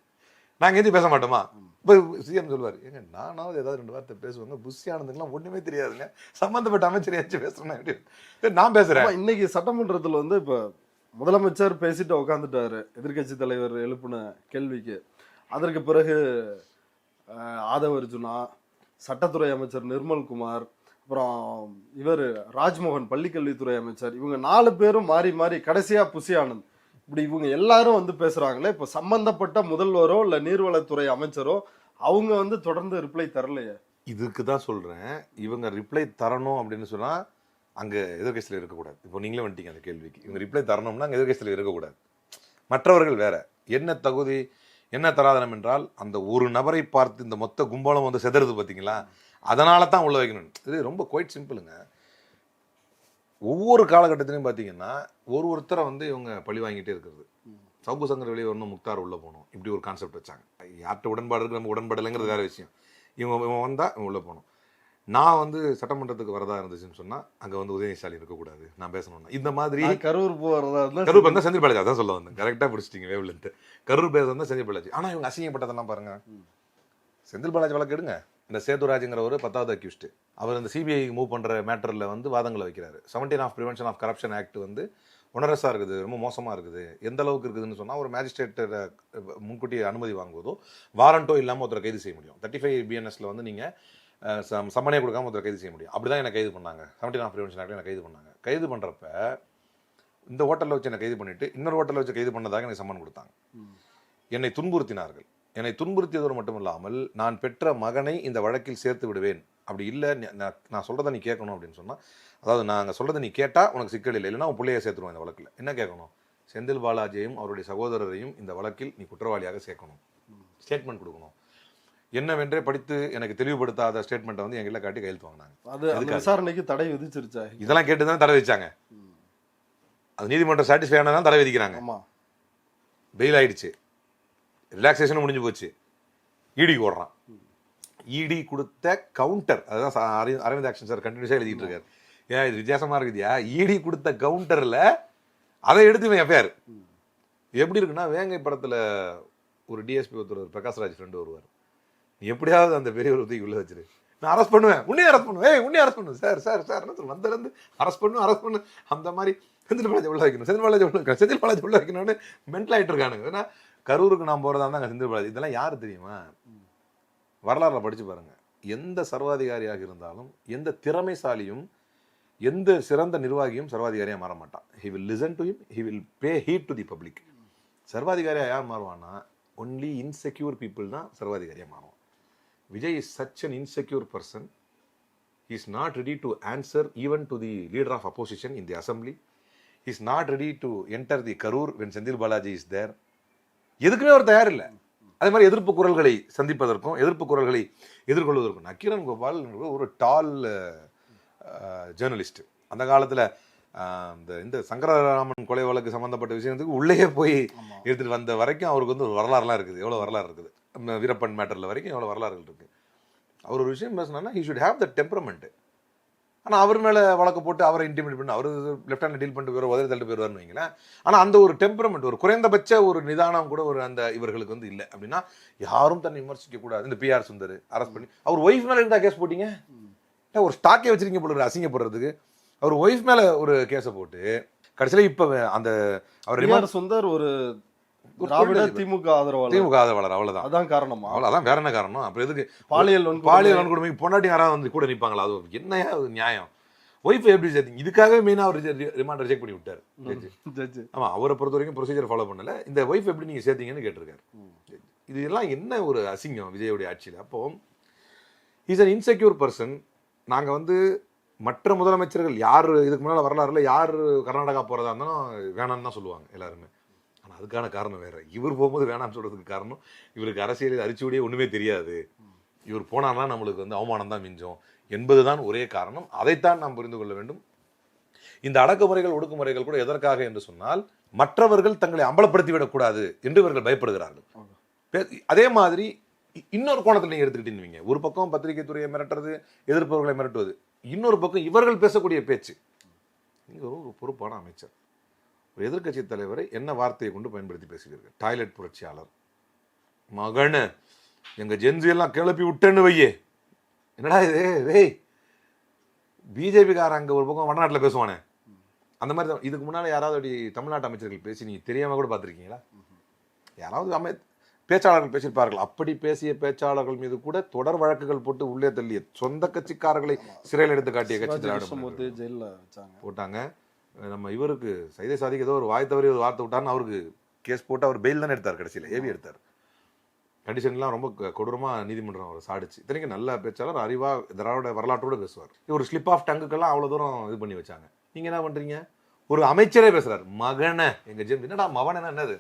நாங்கள் எதுவும் பேச மாட்டோமா? இப்போ சிஎம் சொல்லுவார், ஏங்க நானாவது ஏதாவது 2 வார்த்தை பேசுவாங்க, புஷி ஆனதுக்கெல்லாம் ஒன்றுமே தெரியாதுங்க, சம்மந்தப்பட்ட அமைச்சர் ஏதாச்சும் பேசுறேன் எப்படி நான் பேசுகிறேன். இன்னைக்கு சட்டமன்றத்தில் வந்து இப்போ முதலமைச்சர் பேசிட்டு உட்காந்துட்டாரு எதிர்கட்சி தலைவர் எழுப்பின கேள்விக்கு. அதற்கு பிறகு ஆதவ அர்ஜுனா, சட்டத்துறை அமைச்சர் நிர்மல்குமார், அப்புறம் இவர் ராஜ்மோகன் பள்ளிக்கல்வித்துறை அமைச்சர், இவங்க 4 பேரும் மாறி மாறி கடைசியா புஷி ஆனந்த், இப்படி இவங்க எல்லாரும் வந்து பேசுறாங்களே. இப்போ சம்பந்தப்பட்ட முதல்வரோ இல்ல நீர்வளத்துறை அமைச்சரோ அவங்க வந்து தொடர்ந்து ரிப்ளை தரலையே. இதுக்கு தான் சொல்றேன், இவங்க ரிப்ளை தரணும் அப்படின்னு சொன்னா அங்க எதிர்கட்சியில் இருக்கக்கூடாது. இப்போ நீங்களே வந்துட்டீங்க அந்த கேள்விக்கு. இவங்க ரிப்ளை தரணும்னா அங்கே எதிர்கட்சியில் இருக்கக்கூடாது. மற்றவர்கள் வேற என்ன தகுதி என்ன தராதனம் என்றால், அந்த ஒரு நபரை பார்த்து இந்த மொத்த கும்பலம் வந்து செதறது பார்த்தீங்களா, அதனால தான் உள்ள வைக்கணும். இது ரொம்ப குவைட் சிம்பிளுங்க. ஒவ்வொரு காலகட்டத்திலையும் பார்த்தீங்கன்னா ஒருத்தரை வந்து இவங்க பழி வாங்கிட்டே இருக்கிறது. சவுக்கு சங்கர் வெளியே வரணும், முக்தார் உள்ள போகணும், இப்படி ஒரு கான்செப்ட் வச்சாங்க. யார்கிட்ட உடன்பாடு இருக்கு, நம்ம உடன்பாடு இல்லைங்கிறது வேற விஷயம். இவன் வந்தால் இவன் உள்ளே போகணும். நான் வந்து சட்டமன்றத்துக்கு வரதா இருந்துச்சுன்னு சொன்னால் அங்கே வந்து உதயநிதி ஸ்டாலின் இருக்கக்கூடாது, நான் பேசணும்னா. இந்த மாதிரி கரூர் போகிறதா இருந்தால் கரூர் வந்தால் செந்தில் பாலாஜி, அதான் சொல்ல வந்தேன், கரெக்டாக பிடிச்சிட்டிங்க வேவ்லன்ட்டு. கரூர் பேச வந்தால் செந்தில் பாலாஜி. ஆனால் இவங்க அசிங்கப்பட்டதெல்லாம் பாருங்க. செந்தில் பாலாஜி வழக்கு எடுங்க. இந்த சேதுராஜுங்கிறவர் 10வது அக்யூஸ்டு, அவர் இந்த சிபிஐ மூவ் பண்ணுற மேட்டரில் வந்து வாதங்களை வைக்கிறாரு. 17 of prevention of corruption act வந்து ஒனரஸாக இருக்குது, ரொம்ப மோசமாக இருக்குது. எந்த அளவுக்கு இருக்குதுன்னு சொன்னால், ஒரு மேஜிஸ்ட்ரேட்டை முன்கூட்டியே அனுமதி வாங்குவதோ வாரண்டோ இல்லாமல் ஒருத்தரை கைது செய்ய முடியும். 35 BNSல வந்து நீங்கள் சம்மனே கொடுக்காம ஒருத்தரை கைது செய்ய முடியும். அப்படி தான் என்னை கைது பண்ணாங்க. 17 ஆஃப் ப்ரிவென்ஷன் ஆக்டில் என்னை கைது பண்ணாங்க. கைது பண்ணுறப்ப இந்த ஹோட்டலில் வச்சு என்னை கைது பண்ணிவிட்டு இன்னொரு ஹோட்டலில் வச்சு கைது பண்ணதாக எனக்கு சம்மன் கொடுத்தாங்க. என்னை துன்புறுத்தினார்கள். என்னை துன்புறுத்தியதோடு மட்டும் இல்லாமல், நான் பெற்ற மகனை இந்த வழக்கில் சேர்த்து விடுவேன், அப்படி இல்லை நான் சொல்கிறத நீ கேட்கணும் அப்படின்னு சொன்னால், அதாவது நாங்கள் சொல்கிறத நீ கேட்டால் உனக்கு சிக்கல் இல்லை, இல்லைன்னா உன் பிள்ளையை சேர்த்துருவோம் இந்த வழக்கில். என்ன கேட்கணும்? செந்தில் பாலாஜியையும் அவருடைய சகோதரரையும் இந்த வழக்கில் நீ குற்றவாளியாக சேர்க்கணும், ஸ்டேட்மெண்ட் கொடுக்கணும். என்னவென்றே படித்து எனக்கு தெளிவுபடுத்தாத ஸ்டேட்மெண்ட்டை வந்து எங்களை காட்டி கையெழுத்து வாங்கினாங்க. அது விசாரணைக்கு தடை விதிச்சிருச்சா? இதெல்லாம் கேட்டு தான் தடை வச்சாங்க. அது நீதிமன்றம் சாட்டிஸ்ஃபை ஆனால் தான் தடை விதிக்கிறாங்க. பெயில் ஆயிடுச்சு, ரிலாக்ஸேஷனும் முடிஞ்சு போச்சு, இடிக்கு ஓடுறான். இடி கொடுத்த கவுண்டர், அதுதான் அரவிந்த் ஆக்ஷன் சார் கண்டினியூஸாக எழுதிட்டு இருக்காரு. ஏன் இது வித்தியாசமா இருக்குதியா? இடி கொடுத்த கவுண்டர்ல அதை எடுத்து எஃப்ஐஆர். எப்படி இருக்குன்னா, வேங்கை படத்துல ஒரு டிஎஸ்பி ஒருத்தர் பிரகாஷ்ராஜ் ஃப்ரெண்டு வருவார், நீ எப்படியாவது அந்த பெரியவர் ஒருத்தி உள்ள வச்சிரு, நான் அரெஸ்ட் பண்ணுவேன், உன்னே அரெஸ்ட் பண்ணுவேன், உன்னே அரெஸ்ட் பண்ணுவேன் சார் சார் சார் வந்திருந்து அரெஸ்ட் பண்ணு. அந்த மாதிரி செந்தில் பாலாஜி உள்ள வைக்கணும், செந்தில் பாலாஜி உள்ள வைக்கணும்னு மென்டல் ஆகிட்டு இருக்கானுங்க. ஏன்னா கரூருக்கு நான் போகிறதா இருந்தாங்க செந்தில் பாலாஜி. இதெல்லாம் யாரு தெரியுமா? வரலாறுல படிச்சு பாருங்க. எந்த சர்வாதிகாரியாக இருந்தாலும், எந்த திறமைசாலியும், எந்த சிறந்த நிர்வாகியும் சர்வாதிகாரியாக மாற மாட்டான். He will listen to him, he will pay heed to the public. சர்வாதிகாரியாக யார் மாறுவான்னா, ஒன்லி இன்செக்யூர் பீப்புள் தான் சர்வாதிகாரியாக மாறுவான். Vijay is such an insecure person. He is not ready to answer even to the leader of opposition in the assembly. He is not ready to enter the Karur when Senthil Balaji is there. எதுக்குமே அவர் தயார் இல்லை. அதே மாதிரி எதிர்ப்பு குரல்களை சந்திப்பதற்கும் எதிர்ப்பு குரல்களை எதிர்கொள்வதற்கும். நக்கீரன் கோபால் ஒரு டால் ஜேர்னலிஸ்ட். அந்த காலத்தில் இந்த சங்கரராமன் கொலை வழக்கு சம்மந்தப்பட்ட விஷயத்துக்கு உள்ளேயே போய் எடுத்துகிட்டு வந்த வரைக்கும் அவருக்கு வந்து ஒரு வரலாறுலாம் இருக்குது. எவ்வளோ வரலாறு இருக்குது, வீரப்பன் மேட்டரில் வரைக்கும் எவ்வளோ வரலாறுகள் இருக்குது. அவர் ஒரு விஷயம் பேசினா, he should have the temperament. ஆனால் அவர் மேலே வழக்கு போட்டு அவரை இன்டிமேட் பண்ணி அவர் லெஃப்ட் ஹேண்ட் டீல் பண்ணிட்டு போயிடுவார், உதவி தள்ளிட்டு போயிடுவார்னு வைங்களேன். ஆனால் அந்த ஒரு டெம்பரமெண்ட், ஒரு குறைந்தபட்ச ஒரு நிதானம் கூட ஒரு அந்த இவர்களுக்கு வந்து இல்லை. அப்படின்னா யாரும் தன்னை விமர்சிக்க கூடாது. இந்த PR சுந்தர் அரெஸ்ட் பண்ணி அவர் ஒய்ஃப் மேலே இருந்தால் கேஸ் போட்டிங்க, ஒரு ஸ்டாக்கே வச்சிருக்கீங்க போல அசிங்கப்படுறதுக்கு. அவர் ஒய்ஃப் மேலே ஒரு கேஸை போட்டு கடைசியில இப்ப அந்த அவர் பெரியார் சுந்தர் ஒரு திராவிட திமுக ஆதரவாளர், திமுக ஆதரவாளர், அவ்வளவுதான். அதான் காரணமா? அவ்வளவுதான், வேற என்ன காரணம்? அப்புறம் எதுக்கு பாலியல் பாலியல் வன்கொடுமைக்கு பொண்டாட்டி யாராவது வந்து கூட நிப்பாங்களா? அது என்னையா அது நியாயம்? ஒய்ஃப் எப்படி சேர்த்தீங்க? இதுக்காகவே மெயினா அவர் ரிமாண்ட் ரிஜெக்ட் பண்ணி விட்டாரு ஜட்ஜ். ஆமா, அவரை பொறுத்த வரைக்கும் ப்ரொசீஜர் ஃபாலோ பண்ணல. இந்த ஒய்ஃப் எப்படி நீங்க சேர்த்தீங்கன்னு கேட்டிருக்காரு. இது எல்லாம் என்ன ஒரு அசிங்கம் விஜயோடைய ஆட்சியில். அப்போ இஸ் அன் இன்செக்யூர் பர்சன். நாங்க வந்து மற்ற முதலமைச்சர்கள் யார் இதுக்கு முன்னால வரலாறுல யார் கர்நாடகா போறதா இருந்தாலும் வேணாம்னு தான் சொல்லுவாங்க எல்லாருமே. ஆனா அதுக்கான காரணம் வேற. இவர் போகும்போது வேணாம்னு சொல்றதுக்கு காரணம், இவருக்கு அரசியல் அரிச்சுவடியே ஒண்ணுமே தெரியாது, இவர் போனார்னா நம்மளுக்கு வந்து அவமானம் தான் மிஞ்சும் என்பதுதான் ஒரே காரணம். அதைத்தான் நாம் புரிந்து கொள்ள வேண்டும். இந்த அடக்குமுறைகள் ஒடுக்குமுறைகள் கூட எதற்காக என்று சொன்னால், மற்றவர்கள் தங்களை அம்பலப்படுத்தி விடக்கூடாது என்று இவர்கள் பயப்படுகிறார்கள். அதே மாதிரி இன்னொரு கோணத்தில் நீங்க எடுத்துக்கிட்டீங்க, ஒரு பக்கம் பத்திரிகை துறையை மிரட்டுறது, எதிர்ப்பவர்களை மிரட்டுவது, இன்னொரு பக்கம் இவர்கள் பேசக்கூடிய பேச்சு. நீங்க ஒரு பொறுப்பான அமைச்சர், ஒரு எதிர்க்கட்சி தலைவரை என்ன வார்த்தையை கொண்டு பயன்படுத்தி பேசுகிறீர்கள்? டாய்லெட் புரட்சியாளர், மகன், எங்க ஜென்சி எல்லாம் கிளப்பி விட்டேன்னு வையே. என்னடா இது? வேய், பிஜேபிக்காரன் அங்க ஒரு பக்கம் வடநாட்டில் பேசுவானே, அந்த மாதிரி தான். இதுக்கு முன்னால யாராவது அப்படி தமிழ்நாட்டு அமைச்சர்கள் பேசி நீங்க தெரியாம கூட பார்த்துருக்கீங்களா? யாராவது பேச்சாளர்கள் பேசியிருப்பார்கள். அப்படி பேசிய பேச்சாளர்கள் மீது கூட தொடர் வழக்குகள் போட்டு உள்ளே தள்ளிய சொந்த கட்சிக்காரர்களை சிறையில் எடுத்து காட்டிய கட்சி ஜெயில போட்டாங்க. நம்ம இவருக்கு சைதை சாதிக்கு ஏதோ ஒரு வாய் தவறி ஒரு வார்த்தை விட்டாருன்னு அவருக்கு கேஸ் போட்டு அவர் பெயில் தானே எடுத்தார், கடைசியில் ஏவி எடுத்தார். கண்டிஷன்லாம் ரொம்ப கொடூரமாக நீதிமன்றம் அவர் சாடிச்சு. இத்தனைக்கும் நல்ல பேச்சாளர், அறிவா திராவிட வரலாற்றோடு பேசுவார். ஒரு ஸ்லிப் ஆஃப் டங்குக்கெல்லாம் அவ்வளோ தூரம் இது பண்ணி வச்சாங்க. நீங்கள் என்ன பண்ணுறீங்க? ஒரு அமைச்சரே பேசுகிறார், மகனை எங்கள் ஜென்சி. என்னடா மவனை என்னது?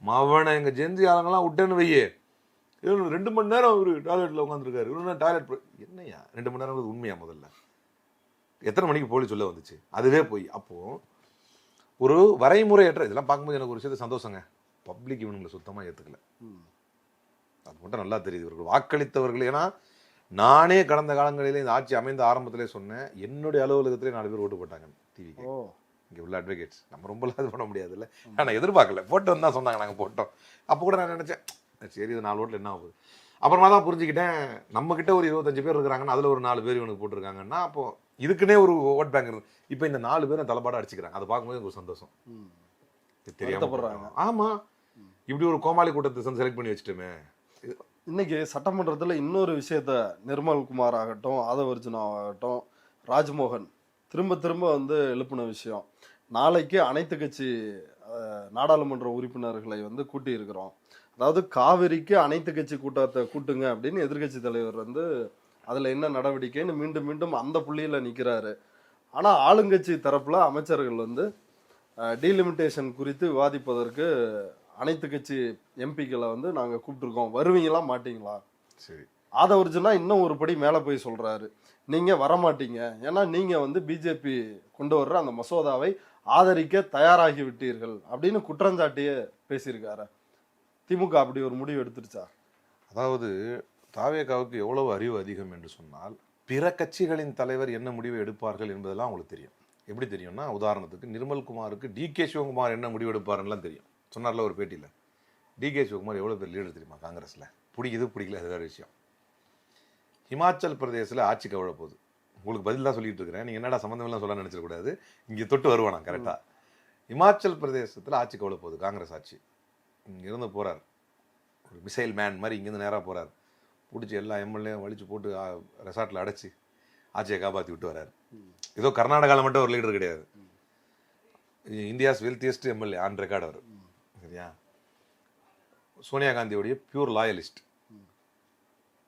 மவனை எங்கள் ஜென்சி ஆளுங்கெல்லாம் விட்டேன்னு வையே. 2 மணி நேரம் அவர் டாய்லெட்டில் உட்காந்துருக்காரு. இவரு டாய்லெட் என்னையா 2 மணி நேரம் உண்மையா? முதல்ல எத்தனை மணிக்கு போலீஸ் சொல்ல வந்துச்சு? அதுவே போய். அப்போது ஒரு வரைமுறையற்ற இதெல்லாம் பார்க்கும்போது எனக்கு ஒரு விஷயத்தை சந்தோஷங்க. பப்ளிக் இவனுங்களை சுத்தமாக ஏற்றுக்கல, அது மட்டும் நல்லா தெரியுது. இவர்கள் வாக்களித்தவர்கள். ஏன்னா நானே கடந்த காலங்களிலே இந்த ஆட்சி அமைந்த ஆரம்பத்திலே சொன்னேன், என்னுடைய அலுவலகத்திலே 4 பேர் ஓட்டு போட்டாங்க டிவிக்கு. இங்கே உள்ள அட்வொகேட்ஸ். நம்ம ரொம்ப இது பண்ண முடியாது இல்லை, ஆனால் எதிர்பார்க்கல, போட்டோன்னு தான் சொன்னாங்க, நாங்கள் போட்டோம். அப்போ கூட நான் நினச்சேன், சரி இது 4 ஓட்டில் என்ன ஆகுது. அப்புறமா தான் புரிஞ்சுக்கிட்டேன், நம்மக்கிட்ட ஒரு 25 பேர் இருக்கிறாங்கன்னா அதில் ஒரு 4 பேர் இவனுக்கு போட்டிருக்காங்கன்னா அப்போ இதுக்குன்னே ஒரு ஓட் பேங்க் இருக்குது. இப்போ இந்த 4 பேரும் தலைப்பாடாக அடிச்சுக்கிறாங்க. அதை பார்க்கும்போது ஒரு சந்தோஷம். தெரியாம ஆமாம், இப்படி ஒரு கோமாளி கூட்டத்தை செலக்ட் பண்ணி வச்சுட்டோமே. இன்னைக்கு சட்டமன்றத்தில் இன்னொரு விஷயத்த நிர்மல்குமார் ஆகட்டும், ஆதவர்ஜுனா ஆகட்டும், ராஜ்மோகன் திரும்ப திரும்ப வந்து எழுப்பின விஷயம், நாளைக்கு அனைத்து கட்சி நாடாளுமன்ற உறுப்பினர்களை வந்து கூட்டி இருக்கிறோம். அதாவது காவிரிக்கு அனைத்து கட்சி கூட்டத்தை கூட்டுங்க அப்படின்னு எதிர்கட்சி தலைவர் வந்து அதில் என்ன நடவடிக்கைன்னு மீண்டும் மீண்டும் அந்த புள்ளியில் நிற்கிறாரு. ஆனால் ஆளுங்கட்சி தரப்பில் அமைச்சர்கள் வந்து டீலிமிட்டேஷன் குறித்து விவாதிப்பதற்கு அனைத்து கட்சி எம்பிக்களை வந்து நாங்கள் கூப்பிட்டுருக்கோம், வருவீங்களா மாட்டீங்களா? சரி, ஆதவர்ஜுனா இன்னும் ஒரு படி மேலே போய் சொல்கிறாரு, நீங்கள் வரமாட்டீங்க, ஏன்னா நீங்கள் வந்து பிஜேபி கொண்டு வர்ற அந்த மசோதாவை ஆதரிக்க தயாராகி விட்டீர்கள் அப்படின்னு குற்றஞ்சாட்டியே பேசியிருக்காரு. திமுக அப்படி ஒரு முடிவு எடுத்துருச்சா? அதாவது தாவேகாவுக்கு எவ்வளவு அறிவு அதிகம் என்று சொன்னால், பிற கட்சிகளின் தலைவர் என்ன முடிவை எடுப்பார்கள் என்பதெல்லாம் அவங்களுக்கு தெரியும். எப்படி தெரியும்னா, உதாரணத்துக்கு நிர்மல்குமாருக்கு டிகே சிவகுமார் என்ன முடிவு எடுப்பாருன்னெலாம் தெரியும். சொன்னார்ல ஒரு பேட்டியில், டிகே சிவகுமார் எவ்வளோ பேர் லீடர் தெரியுமா காங்கிரஸில்? பிடிக்குது பிடிக்கல அது வேறு விஷயம். ஹிமாச்சல் பிரதேசில் ஆட்சி கவிழ போகுது. உங்களுக்கு பதில் தான் சொல்லிட்டு இருக்கிறேன், நீங்கள் என்னடா சம்மந்தமெல்லாம் சொல்ல நினச்சிடக்கூடாது, இங்கே தொட்டு வருவானா கரெக்டாக. ஹிமாச்சல் பிரதேசத்தில் ஆட்சி கவிழ போகுது, காங்கிரஸ் ஆட்சி. இங்கேருந்து போகிறார், ஒரு மிசைல் மேன் மாதிரி இங்கேருந்து நேராக போகிறார், பிடிச்சி எல்லா எம்எல்ஏவும் வலிச்சு போட்டு ரெசார்ட்டில் அடைச்சி ஆட்சியை காப்பாற்றி விட்டு வர்றாரு. ஏதோ கர்நாடகாவில் மட்டும் ஒரு லீடர் கிடையாது, India's wealthiest MLA on record அவர். சரியா? சோனியா காந்தியோடைய பியூர் லாயலிஸ்ட்.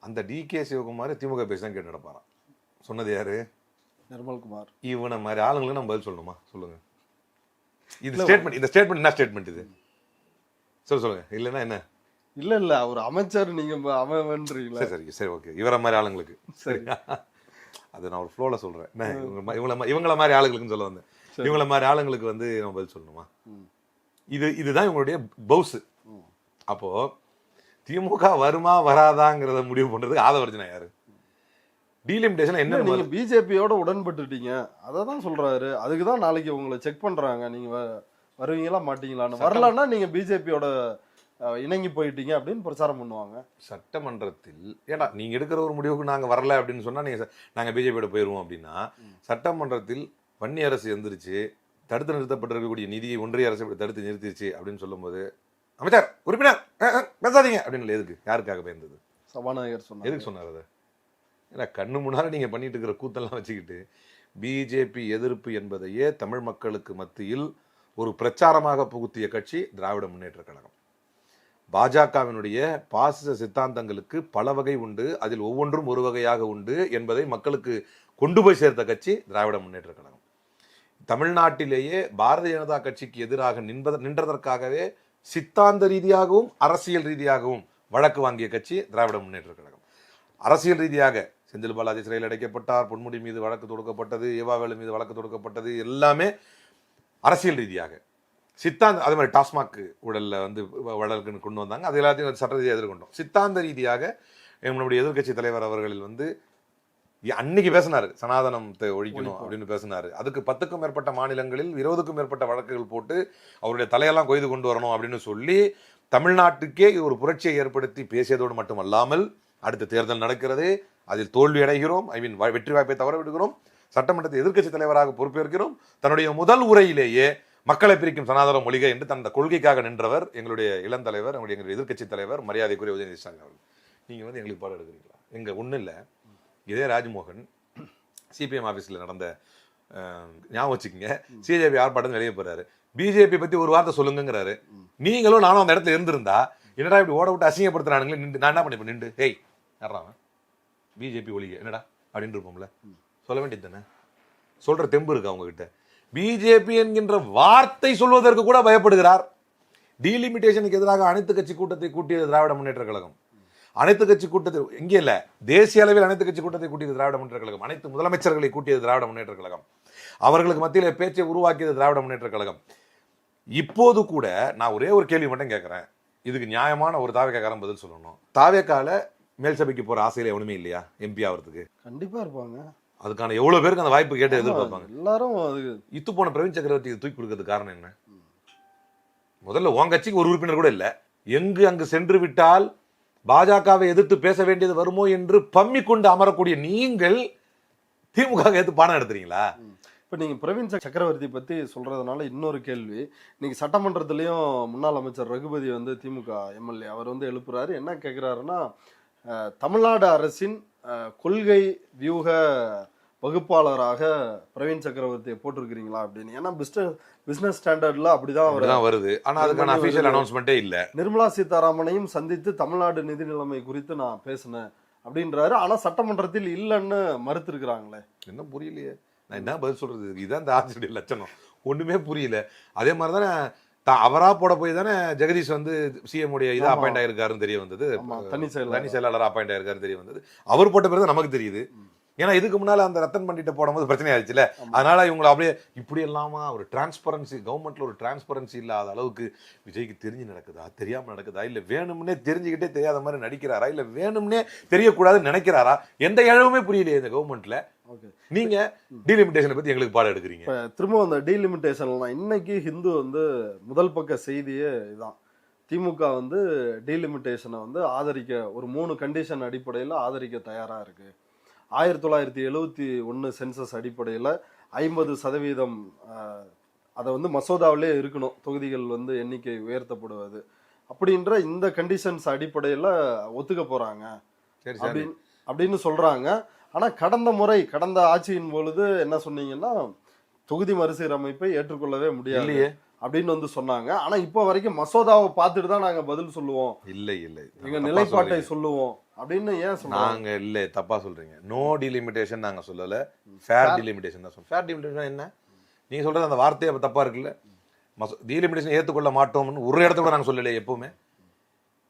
அந்த டிகே சிவகுமார் திமுக பேசி தான் கேட்டு நடப்பாராம். சொன்னது யாரு? நிர்மல்குமார். இவனை மாதிரி ஆளுங்களுக்கு நம்ம பதில் சொல்லணுமா? சொல்லுங்க. இது ஸ்டேட்மெண்ட், இந்த ஸ்டேட்மெண்ட் என்ன ஸ்டேட்மெண்ட் இது? சொல்லுங்க. இல்லைன்னா என்ன? இல்ல ஒரு அமைச்சர் நீங்க அவன்றீங்களா? சரி சரி ஓகே, இவரை மாதிரி ஆளுங்களுக்கு. சரி, அது நான் ஒரு ஃப்ளோல சொல்றேன். இவங்கள மாதிரி ஆளுங்களுக்குன்னு சொல்ல வந்தேன். இவங்கள மாதிரி ஆளுங்களுக்கு வந்து நம்ம பதில் சொல்லணுமா? இதுதான் இவங்களுடைய பவுஸ். அப்போ திமுக வருமா வராதாங்கிறத முடிவு பண்றதுக்கு ஆதவர்ஜுனா யாரு? டீலிமிட்டேஷன் என்ன? நீங்க பிஜேபியோட உடன்பட்டுட்டீங்க, அதை தான் சொல்றாரு. அதுக்கு தான் நாளைக்கு உங்களை செக் பண்றாங்க, நீங்க வருவீங்களா மாட்டீங்களான்னு. வரலன்னா நீங்க பிஜேபியோட இணங்கி போயிட்டீங்க அப்படின்னு பிரச்சாரம் பண்ணுவாங்க சட்டமன்றத்தில். ஏன்னா நீங்க எடுக்கிற ஒரு முடிவுக்கு நாங்க வரல அப்படின்னு சொன்னா, நீங்க நாங்க பிஜேபியோட போயிருவோம் அப்படின்னா, சட்டமன்றத்தில் வன்னி அரசு எந்திரிச்சு தடுத்து நிறுத்தப்பட்டிருக்கக்கூடிய நிதியை ஒன்றிய அரசு இப்படி தடுத்து நிறுத்திடுச்சு அப்படின்னு சொல்லும்போது அமைச்சர் உறுப்பினர் பேசாதீங்க அப்படின்னு எதுக்கு, யாருக்காக பயந்தது? சபாநாயகர் சொன்னார். எதுக்கு சொன்னார் அதை? ஏன்னா கண்ணு முன்னாடி நீங்க பண்ணிட்டு இருக்கிற கூத்தெல்லாம் வச்சுக்கிட்டு பிஜேபி எதிர்ப்பு என்பதையே தமிழ் மக்களுக்கு மத்தியில் ஒரு பிரச்சாரமாக புகுத்திய கட்சி திராவிட முன்னேற்ற கழகம். பாஜகவினுடைய பாசிச சித்தாந்தங்களுக்கு பல வகை உண்டு, அதில் ஒவ்வொன்றும் ஒரு வகையாக உண்டு என்பதை மக்களுக்கு கொண்டு போய் சேர்த்த கட்சி திராவிட முன்னேற்ற கழகம். தமிழ்நாட்டிலேயே பாரதிய ஜனதா கட்சிக்கு எதிராக நின்றதற்காகவே சித்தாந்த ரீதியாகவும் அரசியல் ரீதியாகவும் வழக்கு வாங்கிய கட்சி திராவிட முன்னேற்ற கழகம். அரசியல் ரீதியாக செந்தில் பாலாஜி சிறையில் அடைக்கப்பட்டார், பொன்முடி மீது வழக்கு தொடுக்கப்பட்டது, ஏவாவேலு மீது வழக்கு தொடுக்கப்பட்டது, எல்லாமே அரசியல் ரீதியாக. சித்தாந்த அதே மாதிரி டாஸ்மாக் ஊழல்ல வழக்குன்னு கொண்டு வந்தாங்க, அது எல்லாத்தையும் சட்ட ரீதியாக எதிர்கொண்டோம். சித்தாந்த ரீதியாக நம்மளுடைய எதிர்கட்சி தலைவர் அவர்களில் அன்னைக்கு பேசினாரு, சனாதனத்தை ஒழிக்கணும் அப்படின்னு பேசினாரு. அதுக்கு 10க்கும் மேற்பட்ட மாநிலங்களில் 20க்கும் மேற்பட்ட வழக்குகள் போட்டு அவருடைய தலையெல்லாம் கொய்து கொண்டு வரணும் அப்படின்னு சொல்லி தமிழ்நாட்டுக்கே ஒரு புரட்சியை ஏற்படுத்தி பேசியதோடு மட்டுமல்லாமல் அடுத்த தேர்தல் நடக்கிறது, அதில் தோல்வி அடைகிறோம், வெற்றி வாய்ப்பை தவற விடுகிறோம், சட்டமன்றத்தை எதிர்க்கட்சி தலைவராக பொறுப்பேற்கிறோம். தன்னுடைய முதல் உரையிலேயே மக்களை பிரிக்கும் சனாதன மொழிகை என்று தன் கொள்கைக்காக நின்றவர் எங்களுடைய இளந்தலைவர், எங்களுடைய எதிர்க்கட்சி தலைவர் மரியாதைக்குரிய உதயநிதி ஸ்டாலின் அவர்கள். நீங்க எங்களுக்கு பாடம் எடுக்கிறீங்களா? எங்க ஒன்றும் இல்லை, இதே ராஜ்மோகன் சிபிஎம் ஆஃபீஸில் நடந்த ஞாபகம் வச்சுக்கோங்க, சிஜேபி ஆர்ப்பாட்டம் வெளியே போறாரு, பிஜேபி பத்தி ஒரு வார்த்தை சொல்லுங்கிறாரு. நீங்களும் நானும் அந்த இடத்துல இருந்திருந்தா என்னடா இப்படி ஓட விட்டு அசிங்கப்படுத்துறானுங்களே, நின்று நான் என்ன பண்ணிப்பேன், நின்று ஹேய் யாராவன் பிஜேபி ஒழிக என்னடா அப்படின்னு இருப்போம்ல, சொல்ல வேண்டியது தானே? சொல்ற தெம்பு இருக்கு அவங்க கிட்ட. பிஜேபி என்கின்ற வார்த்தை சொல்வதற்கு கூட பயப்படுகிறார். டீலிமிட்டேஷனுக்கு எதிராக அனைத்து கட்சி கூட்டத்தை கூட்டியது திராவிட முன்னேற்ற கழகம். அனைத்து கட்சி கூட்டத்தை இங்கே இல்ல, தேசிய அளவில் அனைத்து கட்சி கூட்டத்தை கூட்டியது திராவிட முன்னேற்ற கழகம். அனைத்து முதலமைச்சர்களை கூட்டியது திராவிட முன்னேற்ற கழகம். அவர்களுக்கு மத்தியில் பேச்சை உருவாக்கியது திராவிட முன்னேற்ற கழகம். இப்போது கூட நான் ஒரே ஒரு கேள்வி மட்டும் கேட்கிறேன், இதுக்கு நியாயமான ஒரு தாவேக்காரன் பதில் சொல்லணும். தாவேக்கால மேல் சபைக்கு போற ஆசையில எவனுமே இல்லையா எம்பி ஆகிறதுக்கு? கண்டிப்பா இருப்பாங்க. அதுக்கான எவ்வளவு பேருக்கு அந்த வாய்ப்பு கேட்டு எதிர்பார்ப்பாங்க. எல்லாரும் இத்து போன பிரவீன் சக்கரவர்த்திக்கு தூக்கி கொடுக்கறதுக்கு காரணம் என்ன? முதல்ல உன் கட்சிக்கு ஒரு உறுப்பினர் கூட இல்ல, எங்கு அங்கு சென்று விட்டால் பாஜகவை எதிர்த்து பேச வேண்டியது வருமோ என்று பம்மி கொண்டு அமரக்கூடிய நீங்கள் திமுக எடுத்து பாடம் எடுத்துறீங்களா? இப்போ நீங்கள் பிரவீன் சக்கரவர்த்தி பற்றி சொல்கிறதுனால இன்னொரு கேள்வி, இன்னைக்கு சட்டமன்றத்திலையும் முன்னாள் அமைச்சர் ரகுபதி திமுக எம்எல்ஏ அவர் எழுப்புறாரு. என்ன கேட்குறாருன்னா, தமிழ்நாடு அரசின் கொள்கை வியூக வகுப்பாளராக பிரவீன் சக்கரவர்த்தியை போட்டிருக்கிறீங்களா அப்படின்னு. ஏன்னா பிசினஸ் ஸ்டாண்டர்ட்ல அப்படிதான் வருது, ஆனா அதுக்கான அபிஷியல் அனௌன்ஸ்மெண்ட்டே இல்ல. நிர்மலா சீதாராமனையும் சந்தித்து தமிழ்நாடு நிதி நிலைமை குறித்து நான் பேசினேன் அப்படின்றாரு. ஆனா சட்டமன்றத்தில் இல்லைன்னு மறுத்திருக்கிறாங்களே, என்ன புரியலையே, நான் என்ன பதில் சொல்றது? இதுதான் இந்த ஆட்சியுடைய லட்சணம், ஒண்ணுமே புரியல. அதே மாதிரிதானே அவரா போட போய் தானே ஜெகதீஷ் சிஎம் உடைய இதா அப்பாயிண்ட் ஆயிருக்காருன்னு தெரிய வந்தது, தனி செயலாளர் அப்பாயிண்ட் ஆயிருக்காரு தெரிய வந்தது. அவர் போட்ட பிறகு நமக்கு தெரியுது. ஏன்னா இதுக்கு முன்னால அந்த ரத்தன் பண்ணிட்டு போடும்போது பிரச்சனை ஆயிடுச்சுல, அதனால இவங்களை அப்படியே இப்படி இல்லாம ஒரு டிரான்ஸ்பரன்சி, கவர்மெண்ட்ல ஒரு டிரான்ஸ்பரன்சி இல்லாத அளவுக்கு விஜய்க்கு தெரிஞ்சு நடக்குதா, தெரியாம நடக்குதா, இல்ல வேணும்னே தெரிஞ்சுக்கிட்டே தெரியாத மாதிரி நடிக்கிறாரா, இல்ல வேணும்னே தெரியக்கூடாதுன்னு நினைக்கிறாரா, எந்த இழவுமே புரியலையே இந்த கவர்மெண்ட்ல. நீங்க டீலிமிட்டேஷனை பத்தி எங்களுக்கு பாடம் எடுக்கிறீங்க. திரும்ப அந்த டீலிமிட்டேஷன்லாம் இன்னைக்கு ஹிந்து முதல் பக்க செய்தியே இதான், திமுக டீலிமிட்டேஷனை ஆதரிக்க ஒரு 3 கண்டிஷன் அடிப்படையில் ஆதரிக்க தயாரா இருக்கு. 1971 சென்சஸ் அடிப்படையில் 50% அதை மசோதாவிலே இருக்கணும், தொகுதிகள் எண்ணிக்கை உயர்த்தப்படுவது அப்படின்ற இந்த கண்டிஷன்ஸ் அடிப்படையில் ஒத்துக்க போறாங்க அப்படின்னு சொல்றாங்க. ஆனா கடந்த ஆட்சியின் பொழுது என்ன சொன்னீங்கன்னா, தொகுதி மறுசீரமைப்பை ஏற்றுக்கொள்ளவே முடியாது அப்படின்னு சொன்னாங்க. ஆனா இப்ப வரைக்கும் மசோதாவை பார்த்துட்டு தான் நாங்க பதில் சொல்லுவோம், இல்லை எங்க நிலைப்பாட்டை சொல்லுவோம் அப்படின்னு ஏன் சொன்னாங்க? நாங்க இல்ல, தப்பா சொல்றீங்க. நோ டிலிமிட்டேஷன் நாங்க சொல்லல, ஃபேர் டிலிமிட்டேஷன் தான் சொல்றோம். ஃபேர் டிலிமிட்டேஷன் என்ன? நீங்க சொல்றது அந்த வார்த்தையே தப்பா இருக்குல்ல. டிலிமிட்டேஷன் ஏத்துக்கொள்ள மாட்டோம்னு ஒரு இடத்த கூட நாங்க சொல்லலையே எப்பவுமே.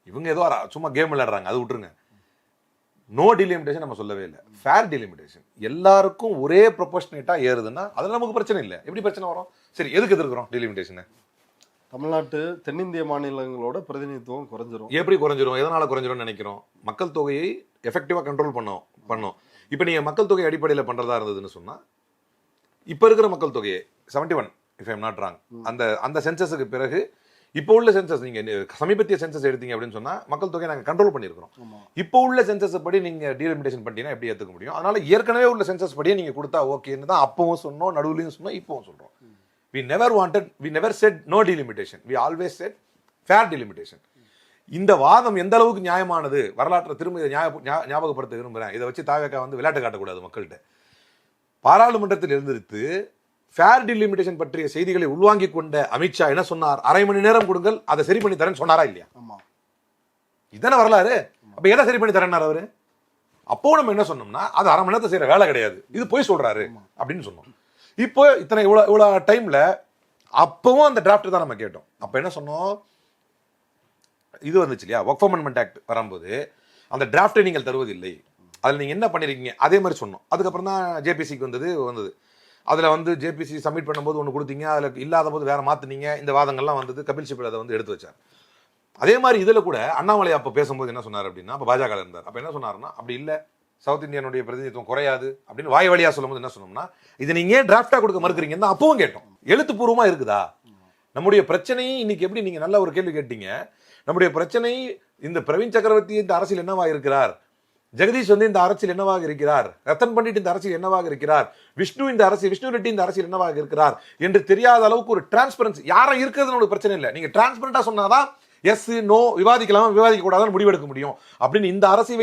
இவங்க ஏதோ சும்மா கேம் விளையாடுறாங்க, அது விட்டுருங்க. நோ டிலிமிட்டேஷன் நம்ம சொல்லவே இல்லை, ஃபேர் டிலிமிட்டேஷன். எல்லாருக்கும் ஒரே ப்ரொபோர்ஷனேட்டா ஏறுதுன்னா அதுல நமக்கு பிரச்சனை இல்லை. எப்படி பிரச்சனை வரும்? சரி, எதுக்கு எதிர்க்கிறோம் டிலிமிட்டேஷனை? தமிழ்நாட்டு தென்னிந்திய மாநிலங்களோட பிரதிநிதித்துவம் குறைஞ்சிரும். எப்படி குறைஞ்சிரும்? எதனால குறைஞ்சிரும் நினைக்கிறோம்? மக்கள் தொகையை எஃபெக்டிவா கண்ட்ரோல் பண்ணோம். இப்ப நீங்க மக்கள் தொகை அடிப்படையில் பண்றதா இருந்ததுன்னு சொன்னா, இப்ப இருக்கிற மக்கள் தொகையை 71 if I am not wrong, அந்த சென்சஸுக்கு பிறகு இப்போ உள்ள சென்சஸ், நீங்க சமீபத்திய சென்சஸ் எடுத்தீங்க அப்படின்னு சொன்னா மக்கள் தொகையை நாங்க கண்ட்ரோல் பண்ணிருக்கிறோம். இப்போ உள்ள சென்சஸ் படி நீங்க டீலிமிட்டேஷன் பண்ணிட்டீங்கன்னா எப்படி ஏத்துக்க முடியும்? அதனால ஏற்கனவே உள்ள சென்சஸ் படியே நீங்க கொடுத்தா ஓகேன்னு தான் அப்பவும் சொன்னோம், நடுவுலையும் சொன்னோம், இப்பவும் சொல்றோம். we never said no delimitation, we always said fair delimitation. இந்த வாதம் எந்த அளவுக்கு நியாயமானது வரலாற்றை திரும்ப இதை ஞாபகப்படுத்த விரும்புகிறேன். இதை வச்சு தாவேக்கா வந்து விளையாட்டு காட்டக்கூடாது மக்கள்கிட்ட. பாராளுமன்றத்தில் இருந்திருத்து ஃபேர் டிலிமிட்டேஷன் பற்றிய செய்திகளை உள்வாங்கி கொண்ட அமித்ஷா என்ன சொன்னார்? 1/2 மணி நேரம் கொடுங்கள், அதை சரி பண்ணி தரேன்னு சொன்னாரா இல்லையா? இதான வரலாறு. அப்ப எதை சரி பண்ணி தரேன்னார் அவரு? அப்போ நம்ம என்ன சொன்னோம்னா அது 1/2 மணி நேரத்தை செய்யற வேலை கிடையாது, இது போய் சொல்றாரு அப்படின்னு சொன்னோம். இப்போ இத்தனை இவ்வளவு டைம்ல அப்பவும் அந்த டிராஃப்ட் தான் நம்ம கேட்டோம். அப்ப என்ன சொன்னோம்? இது வந்துச்சு இல்லையா, ஒர்க் அமெண்ட்மெண்ட் ஆக்ட் வரும்போது அந்த டிராஃப்டை நீங்கள் தருவதில்லை, அதில் நீங்கள் என்ன பண்ணிருக்கீங்க அதே மாதிரி சொன்னோம். அதுக்கப்புறம் தான் ஜேபிசிக்கு வந்தது. அதில் வந்து ஜேபிசி சப்மிட் பண்ணும்போது ஒன்று கொடுத்தீங்க, அதில் இல்லாத போது வேற மாற்றினீங்க. இந்த வாதங்கள்லாம் வந்தது. கபில் சிபல் அதை வந்து எடுத்து வச்சார். அதே மாதிரி இதில் கூட அண்ணாமலை அப்போ பேசும்போது என்ன சொன்னார் அப்படின்னா, அப்போ பாஜக இருந்தார். அப்போ என்ன சொன்னார்னா, அப்படி இல்லை சவுத் இந்தியனுடைய பிரதிநிதித்துவம் குறையாது அப்படின்னு வாய் வழியாக சொல்லும்போது என்ன சொன்னோம்னா, இதை நீங்கள் ஏன் டிராஃப்டாக கொடுக்க மறுக்கிறீங்கன்னு தான் அப்பவும் கேட்டோம். எழுத்துப்பூர்வமாக இருக்குதா? நம்முடைய பிரச்சனை இன்னைக்கு எப்படி, நீங்கள் நல்ல ஒரு கேள்வி கேட்டீங்க. நம்முடைய பிரச்சனை இந்த பிரவீன் சக்கரவர்த்தி இந்த அரசியல் என்னவாக இருக்கிறார், ஜெகதீஷ் வந்து இந்த அரசியல் என்னவாக இருக்கிறார், ரத்தன் பண்டிட் இந்த அரசியல் என்னவாக இருக்கிறார், விஷ்ணு ரெட்டி இந்த அரசியல் என்னவாக இருக்கிறார் என்று தெரியாத அளவுக்கு ஒரு டிரான்ஸ்பரன்சி யாரும் இருக்கிறதுன்னு பிரச்சனை இல்லை. நீங்க டிரான்ஸ்பரண்டா சொன்னாதான் எஸ் நோ விவாதிக்கலாம், விவாதிக்க கூடாதுன்னு முடிவெடுக்க முடியும் அப்படின்னு இந்த அரசை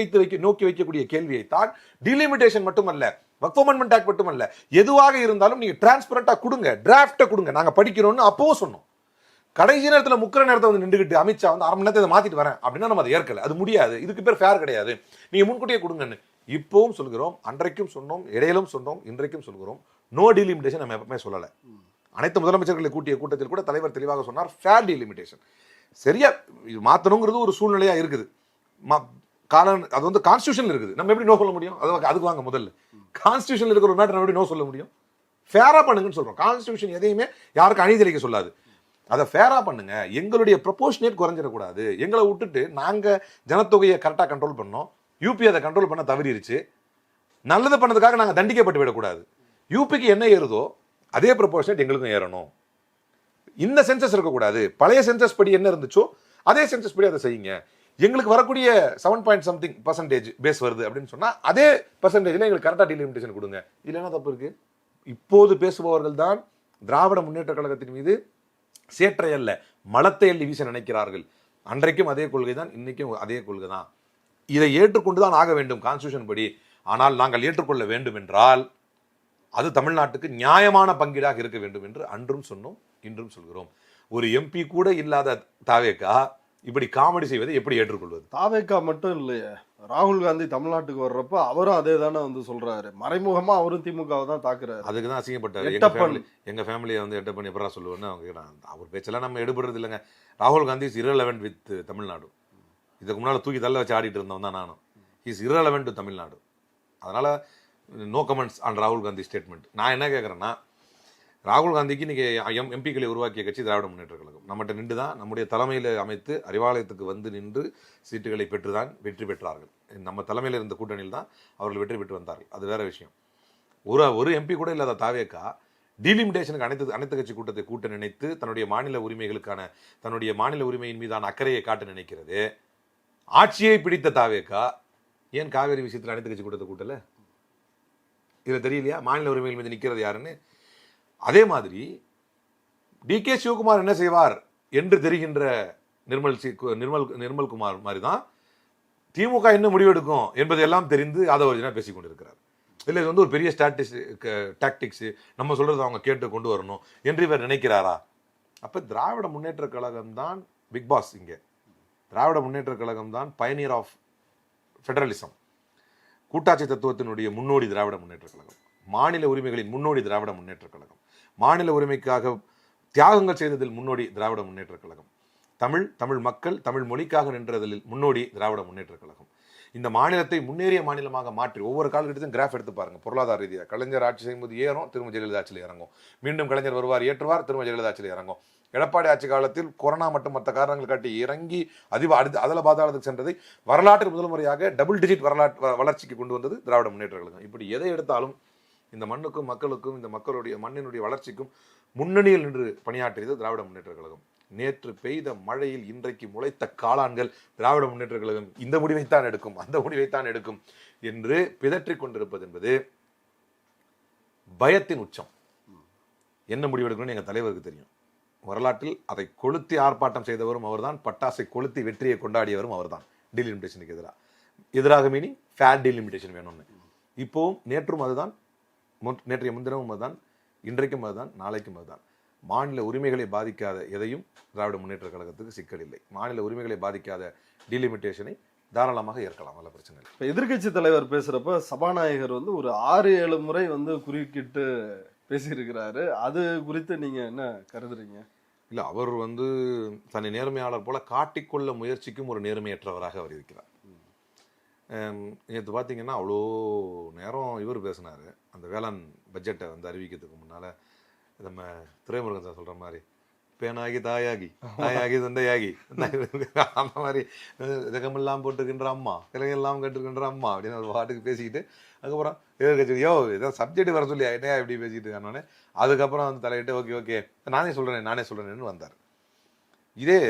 நோக்கி வைக்கக்கூடிய கேள்வியை தான் டிலிமிட்டேஷன் மட்டுமல்ல, வக்ஃப் அமெண்ட்மெண்ட் ஆக்ட் மட்டுமல்ல, எதுவாக இருந்தாலும் நீங்க டிரான்ஸ்பரண்டா கொடுங்க, டிராஃப்டை கொடுங்க, நாங்க படிக்கிறோம்னு அப்பவும் சொன்னோம். கடைசி நேரத்தில் முக்கிற நேரத்தை வந்து நின்றுகிட்டு அமித்ஷா வந்து 1/2 மணி நேரத்தை இதை மாத்திட்டு வரேன் அப்படின்னா நம்ம அதை ஏற்கல. அது முடியாது, இதுக்கு பேர் ஃபேர் கிடையாது, நீங்க முன்கூட்டியே கொடுங்கன்னு இப்பவும் சொல்கிறோம். அன்றைக்கும் சொன்னோம், இடையிலும் சொன்னோம், இன்றைக்கும் சொல்கிறோம். நோ டீலிமிட்டேஷன் நம்ம எப்பவுமே சொல்லலை. அனைத்து முதலமைச்சர்களை கூட்டிய கூட்டத்தில் கூட தலைவர் தெளிவாக சொன்னார், ஃபேர் டீலிமிட்டேஷன். சரியா இது மாற்றணுங்கிறது ஒரு சூழ்நிலையா இருக்குது. அது வந்து கான்ஸ்டியூஷன் இருக்குது, நம்ம எப்படி நோ சொல்ல முடியும்? அதுக்கு வாங்க முதல்ல கான்ஸ்டியூஷன் இருக்கிற ஒரு மேட்டர் நம்ம எப்படி நோ சொல்ல முடியும்? ஃபேரா பண்ணுங்கன்னு சொல்றோம். கான்ஸ்டியூஷன் எதையுமே யாருக்கும் அநீதிக்க சொல்லாது, அதை ஃபேரா பண்ணுங்க. எங்களுடைய ப்ரொபோஷனேட் குறைஞ்சிடக்கூடாது. எங்களை விட்டுட்டு நாங்க ஜனத்தொகையை கரெக்டாக கண்ட்ரோல் பண்ணோம், யூபி அதை கண்ட்ரோல் பண்ண தவறிடுச்சு. நல்லது பண்ணதுக்காக நாங்கள் தண்டிக்கப்பட்டு விடக்கூடாது. யூபிக்கு என்ன ஏறுதோ அதே ப்ரொபோஷனேட் எங்களுக்கும் ஏறணும். இந்த சென்சஸ் இருக்கக்கூடாது, பழைய சென்சஸ் படி என்ன இருந்துச்சோ அதே சென்சஸ் படி அதை செய்யுங்க. எங்களுக்கு வரக்கூடிய 7.something% பேஸ் வருது அப்படின்னு சொன்னா அதே பர்சன்டேஜ்ல எங்களுக்கு கரெக்டாக டீலிமிட்டேஷன் கொடுங்க. இல்லைன்னா தப்பு இருக்கு. இப்போது பேசுபவர்கள் தான் திராவிட முன்னேற்ற கழகத்தின் மீது சேற்றை அல்ல மலத்தை அள்ளி வீச நினைக்கிறார்கள். அன்றைக்கும் அதே கொள்கை தான், இன்னைக்கும் அதே கொள்கை தான். இதை ஏற்றுக்கொண்டுதான் ஆக வேண்டும் கான்ஸ்டியூஷன் படி. ஆனால் நாங்கள் ஏற்றுக்கொள்ள வேண்டும் என்றால் அது தமிழ்நாட்டுக்கு நியாயமான பங்கீடாக இருக்க வேண்டும் என்று அன்றும் சொன்னோம், இன்றும் சொல்கிறோம். ஒரு எம்பி கூட இல்லாத தாவேக்கா இப்படி காமெடி செய்வதை எப்படி ஏற்றுக்கொள்வது? தாவேக்கா மட்டும் இல்லையே, ராகுல் காந்தி தமிழ்நாட்டுக்கு வர்றப்ப அவரும் அதே தானே வந்து சொல்றாரு, மறைமுகமா அவரும் திமுகவை தான் தாக்குறாரு. அதுக்கு தான் அசிங்கப்பட்டாரு. எங்க ஃபேமிலியை வந்து எட்ட பண்ணி எப்படா சொல்லுவேன்னு அவங்க அவர் பேச்செல்லாம் நம்ம எடுபடுறது இல்லைங்க. ராகுல் Gandhi is irrelevant with Tamil Nadu. இதுக்கு முன்னால தூக்கி தள்ள வச்சு ஆடிட்டு இருந்தவன் தான் நானும். Is irrelevant to Tamil Nadu. அதனால நோ கமெண்ட்ஸ் ஆன் ராகுல் காந்தி ஸ்டேட்மெண்ட். நான் என்ன கேட்குறேன்னா, ராகுல் காந்திக்கு இன்னைக்கு எம்பிக்களை உருவாக்கிய கட்சி திராவிட முன்னேற்ற கழகம். நம்மகிட்ட நின்று தான் நம்முடைய தலைமையில் அமைத்து அறிவாலயத்துக்கு வந்து நின்று சீட்டுகளை பெற்றுதான் வெற்றி பெற்றார்கள். நம்ம தலைமையில் இருந்த கூட்டணியில் தான் அவர்கள் வெற்றி பெற்று வந்தார்கள். அது வேற விஷயம். ஒரு எம்பி கூட இல்லாத தாவேக்கா டீலிமிட்டேஷனுக்கு அனைத்து கட்சி கூட்டத்தை கூட்ட நினைத்து தன்னுடைய மாநில உரிமைகளுக்கான தன்னுடைய மாநில உரிமையின் மீதான அக்கறையை காட்ட நினைக்கிறது. ஆட்சியை பிடித்த தாவேக்கா ஏன் காவேரி விஷயத்தில் அனைத்து கட்சி கூட்டத்தை கூட்டல? இதில் தெரியலையா மாநில உரிமைகள் மீது நிற்கிறது யாருன்னு? அதே மாதிரி DK சிவகுமார் என்ன செய்வார் என்று தெரிகின்ற நிர்மல்குமார் மாதிரி தான் திமுக என்ன முடிவெடுக்கும் என்பதெல்லாம் தெரிந்து ஆதவர்ஜனா பேசிக் கொண்டிருக்கிறார். இல்லை, இது வந்து ஒரு பெரிய டாக்டிக்ஸ், நம்ம சொல்றது அவங்க கேட்டு கொண்டு வரணும் என்று இவர் நினைக்கிறாரா? அப்ப திராவிட முன்னேற்ற கழகம் தான் பிக் பாஸ். இங்கே திராவிட முன்னேற்ற கழகம் தான் பயனியர் ஆஃப் ஃபெடரலிசம், கூட்டாட்சி தத்துவத்தினுடைய முன்னோடி திராவிட முன்னேற்ற கழகம், மாநில உரிமைகளின் முன்னோடி திராவிட முன்னேற்ற கழகம், மாநில உரிமைக்காக தியாகங்கள் செய்ததில் முன்னோடி திராவிட முன்னேற்ற கழகம், தமிழ் மக்கள் தமிழ் மொழிக்காக நின்றதில் முன்னோடி திராவிட முன்னேற்ற கழகம். இந்த மாநிலத்தை முன்னேறிய மாநிலமாக மாற்றி ஒவ்வொரு காலகட்டத்தையும் கிராஃப் எடுத்து பாருங்க. பொருளாதார ரீதியாக கலைஞர் ஆட்சி செய்யும்போது ஏறும், திரும்ப ஜெயலலிதா ஆட்சியில் இறங்கும், மீண்டும் கலைஞர் வருவார் ஏற்றுவார், திரும்ப ஜெயலலிதா ஆட்சியில் இறங்கும். எடப்பாடி ஆட்சி காலத்தில் கொரோனா மற்றும் மற்ற காரணங்கள் காட்டி இறங்கி அதில் பாதாளத்துக்கு சென்றதை வரலாற்று முதல் முறையாக டபுள் டிஜிட் வளர்ச்சிக்கு கொண்டு வந்தது திராவிட முன்னேற்ற கழகம். இப்படி எதை எடுத்தாலும் இந்த மண்ணுக்கும் மக்களுக்கும் இந்த மக்களுடைய மண்ணினுடைய வளர்ச்சிக்கும் முன்னணியில் நின்று பணியாற்றியது திராவிட முன்னேற்ற கழகம். நேற்று பெய்த மழையில் இன்றைக்கு முளைத்த காளான்கள் திராவிட முன்னேற்ற கழகம் இந்த முடிவைத்தான் எடுக்கும், அந்த முடிவைத்தான் எடுக்கும் என்று பிதற்றிக் கொண்டிருப்பது என்பது பயத்தின் உச்சம். என்ன முடிவெடுக்கணும்னு எங்கள் தலைவருக்கு தெரியும். வரலாற்றில் அதை கொளுத்தி ஆர்ப்பாட்டம் செய்தவரும் அவர்தான், பட்டாசை கொளுத்தி வெற்றியை கொண்டாடியவரும் அவர்தான். டீலிமிட்டேஷனுக்கு எதிராக மீனிங் ஃபேர் டீலிமிட்டேஷன் வேணும்னு. இப்போவும் நேற்றும் அதுதான், நேற்றைய முன்தினமும் அதுதான், இன்றைக்கும் அதுதான், நாளைக்கும் அதுதான். மாநில உரிமைகளை பாதிக்காத எதையும் திராவிட முன்னேற்ற கழகத்துக்கு சிக்கல் இல்லை. மாநில உரிமைகளை பாதிக்காத டீலிமிட்டேஷனை தாராளமாக ஏற்கலாம், நல்ல பிரச்சனை இல்லை. இப்போ எதிர்க்கட்சி தலைவர் பேசுறப்ப சபாநாயகர் வந்து ஒரு 6-7 முறை வந்து குறுக்கிட்டு பேசியிருக்கிறாரு. அது குறித்து நீங்க என்ன கருதுறீங்க? இல்லை, அவர் வந்து தன்னை நேர்மையாளர் போல காட்டிக்கொள்ள முயற்சிக்கும் ஒரு நேர்மையற்றவராக அவர் இருக்கிறார். நேற்று பார்த்தீங்கன்னா அவ்வளோ நேரம் இவர் பேசினார். அந்த வேளாண் பட்ஜெட்டை வந்து அறிவிக்கிறதுக்கு முன்னால் நம்ம துரைமுருகன் சார் சொல்கிற மாதிரி பேனாகி தாயாகி தாயாகி தந்தையாகி அந்த மாதிரி ஜகமெல்லாம் போட்டுக்கின்ற அம்மா கிளையெல்லாம் கேட்டுக்கின்ற அம்மா அப்படின்னு ஒரு பாட்டுக்கு பேசிக்கிட்டு அதுக்கப்புறம் எதிர்கட்சி யோ ஏதோ சப்ஜெக்ட் வர சொல்லி என்னையா இப்படி பேசிக்கிட்டு இருக்கானே. அதுக்கப்புறம் வந்து தலையிட்டு ஓகே ஓகே நானே சொல்கிறேன்னு வந்தார். இதே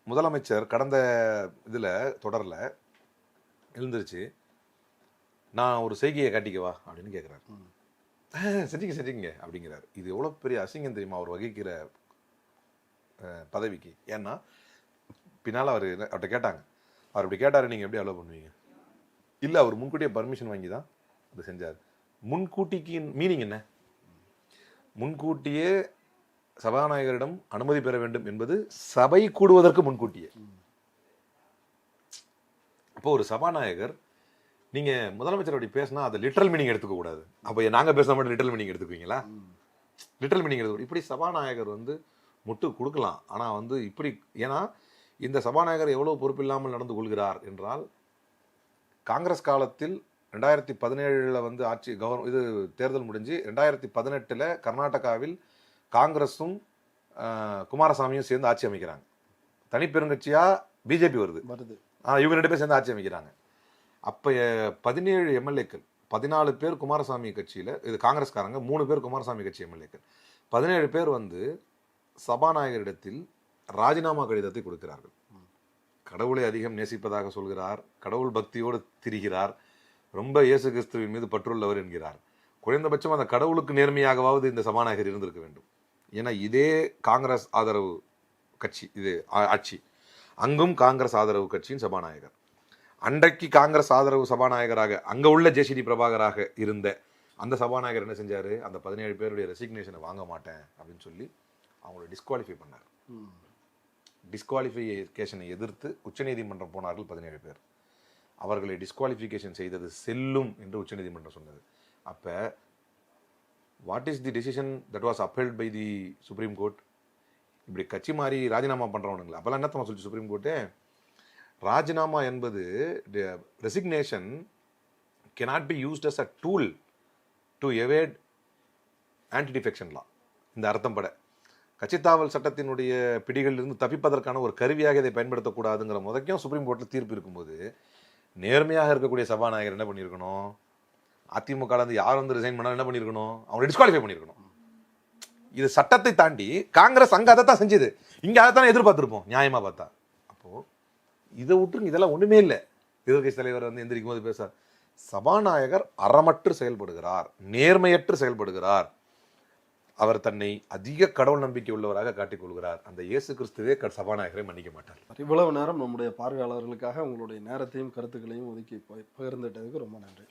முதலமைச்சர் கடந்த இதில் தொடரில் எழுந்திருச்சு நான் ஒரு செய்கையை காட்டிக்கவா அப்படின்னு கேட்குறாரு. செஞ்சுங்க அப்படிங்கிறாரு. இது எவ்வளோ பெரிய அசிங்கம் தெரியுமா அவர் வகிக்கிற பதவிக்கு. ஏன்னா பின்னால் அவர்கிட்ட கேட்டாங்க, அவர் இப்படி கேட்டார், நீங்கள் எப்படி அலோவ் பண்ணுவீங்க? இல்லை, அவர் முன்கூட்டியே பர்மிஷன் வாங்கி தான் அது செஞ்சார். முன்கூட்டிக்கு மீனிங் என்ன? முன்கூட்டியே சபாநாயகரிடம் அனுமதி பெற வேண்டும் என்பது சபை கூடுவதற்கு முன்கூட்டியே. இப்போ ஒரு சபாநாயகர் நீங்க முதலமைச்சர் அப்படி பேசினா அதை லிட்டரல் மீனிங் எடுத்துக்க கூடாது. அப்போ நாங்க பேசினா மட்டும் லிட்டரல் மீனிங் எடுத்துக்குவீங்களா? லிட்டரல் மீனிங் எடுத்துக்க இப்படி சபாநாயகர் வந்து முட்டு கொடுக்கலாம். ஆனால் வந்து இப்படி, ஏன்னா இந்த சபாநாயகர் எவ்வளவு பொறுப்பில்லாமல் நடந்து கொள்கிறார் என்றால், காங்கிரஸ் காலத்தில் 2017 வந்து ஆட்சி இது தேர்தல் முடிஞ்சு 2018 கர்நாடகாவில் காங்கிரஸும் குமாரசாமியும் சேர்ந்து ஆட்சி அமைக்கிறாங்க. தனிப்பெருங்கட்சியா பிஜேபி வருது. இவங்க 2 பேர் சேர்ந்து ஆட்சி அமைக்கிறாங்க. அப்போ 17 எம்எல்ஏக்கள், 14 பேர் குமாரசாமி கட்சியில், இது காங்கிரஸ்காரங்க, 3 பேர் குமாரசாமி கட்சி எம்எல்ஏக்கள், 17 பேர் வந்து சபாநாயகரிடத்தில் ராஜினாமா கடிதத்தை கொடுக்கிறார்கள். கடவுளை அதிகம் நேசிப்பதாக சொல்கிறார், கடவுள் பக்தியோடு திரிகிறார், ரொம்ப இயேசு கிறிஸ்துவின் மீது பற்றுள்ளவர் என்கிறார். குறைந்தபட்சம் அந்த கடவுளுக்கு நேர்மையாகவாவது இந்த சபாநாயகர் இருந்திருக்க வேண்டும். ஏன்னா இதே காங்கிரஸ் ஆதரவு கட்சி, இது ஆட்சி, அங்கும் காங்கிரஸ் ஆதரவு கட்சியின் சபாநாயகர். அன்றைக்கு காங்கிரஸ் ஆதரவு சபாநாயகராக அங்கே உள்ள ஜேசிடி பிரபாகராக இருந்த அந்த சபாநாயகர் என்ன செஞ்சார்? அந்த 17 பேருடைய ரெசிக்னேஷனை வாங்க மாட்டேன் அப்படின்னு சொல்லி அவங்களை டிஸ்குவாலிஃபை பண்ணார். டிஸ்குவாலிஃபிகேஷனை எதிர்த்து உச்சநீதிமன்றம் போனார்கள் 17 பேர். அவர்களை டிஸ்குவாலிஃபிகேஷன் செய்தது செல்லும் என்று உச்சநீதிமன்றம் சொன்னது. அப்போ what is the decision that was upheld by the supreme court? இப்படி கட்சி மாறி ராஜினாமா பண்ணுறவனுங்களா? அப்போல்லாம் என்னத்தமா சொல்லிச்சு சுப்ரீம் கோர்ட்டு? ராஜினாமா என்பது, resignation cannot be used as a tool to evade anti-defection law. இந்த அர்த்தம் பட கட்சித்தாவல் சட்டத்தினுடைய பிடிகளிலிருந்து தப்பிப்பதற்கான ஒரு கருவியாக இதை பயன்படுத்தக்கூடாதுங்கிற முதக்கும் சுப்ரீம் கோர்ட்டில் தீர்ப்பு இருக்கும்போது, நேர்மையாக இருக்கக்கூடிய சபாநாயகர் என்ன பண்ணியிருக்கணும்? அதிமுக யார் வந்து ரிசைன் பண்ணாலும் என்ன பண்ணியிருக்கணும்? அவங்களை டிஸ்குவாலிஃபை பண்ணியிருக்கணும். இது சட்டத்தை தாண்டி காங்கிரஸ் அங்கே அதை தான் செஞ்சது, இங்கே அதை தான் எதிர்பார்த்துருப்போம் நியாயமாக பார்த்தா. அப்போது இதை விட்டுருங்க, இதெல்லாம் ஒன்றுமே இல்லை. எதிர்கட்சி தலைவர் வந்து எந்திரிக்கும் போது பேச, சபாநாயகர் அறமற்று செயல்படுகிறார், நேர்மையற்று செயல்படுகிறார், அவர் தன்னை அதிக கடவுள் நம்பிக்கை உள்ளவராக காட்டிக்கொள்கிறார். அந்த இயேசு கிறிஸ்துவே சபாநாயகரை மன்னிக்க மாட்டார். இவ்வளவு நேரம் நம்முடைய பார்வையாளர்களுக்காக உங்களுடைய நேரத்தையும் கருத்துக்களையும் ஒதுக்கி பகிர்ந்துட்டதுக்கு ரொம்ப நன்றி.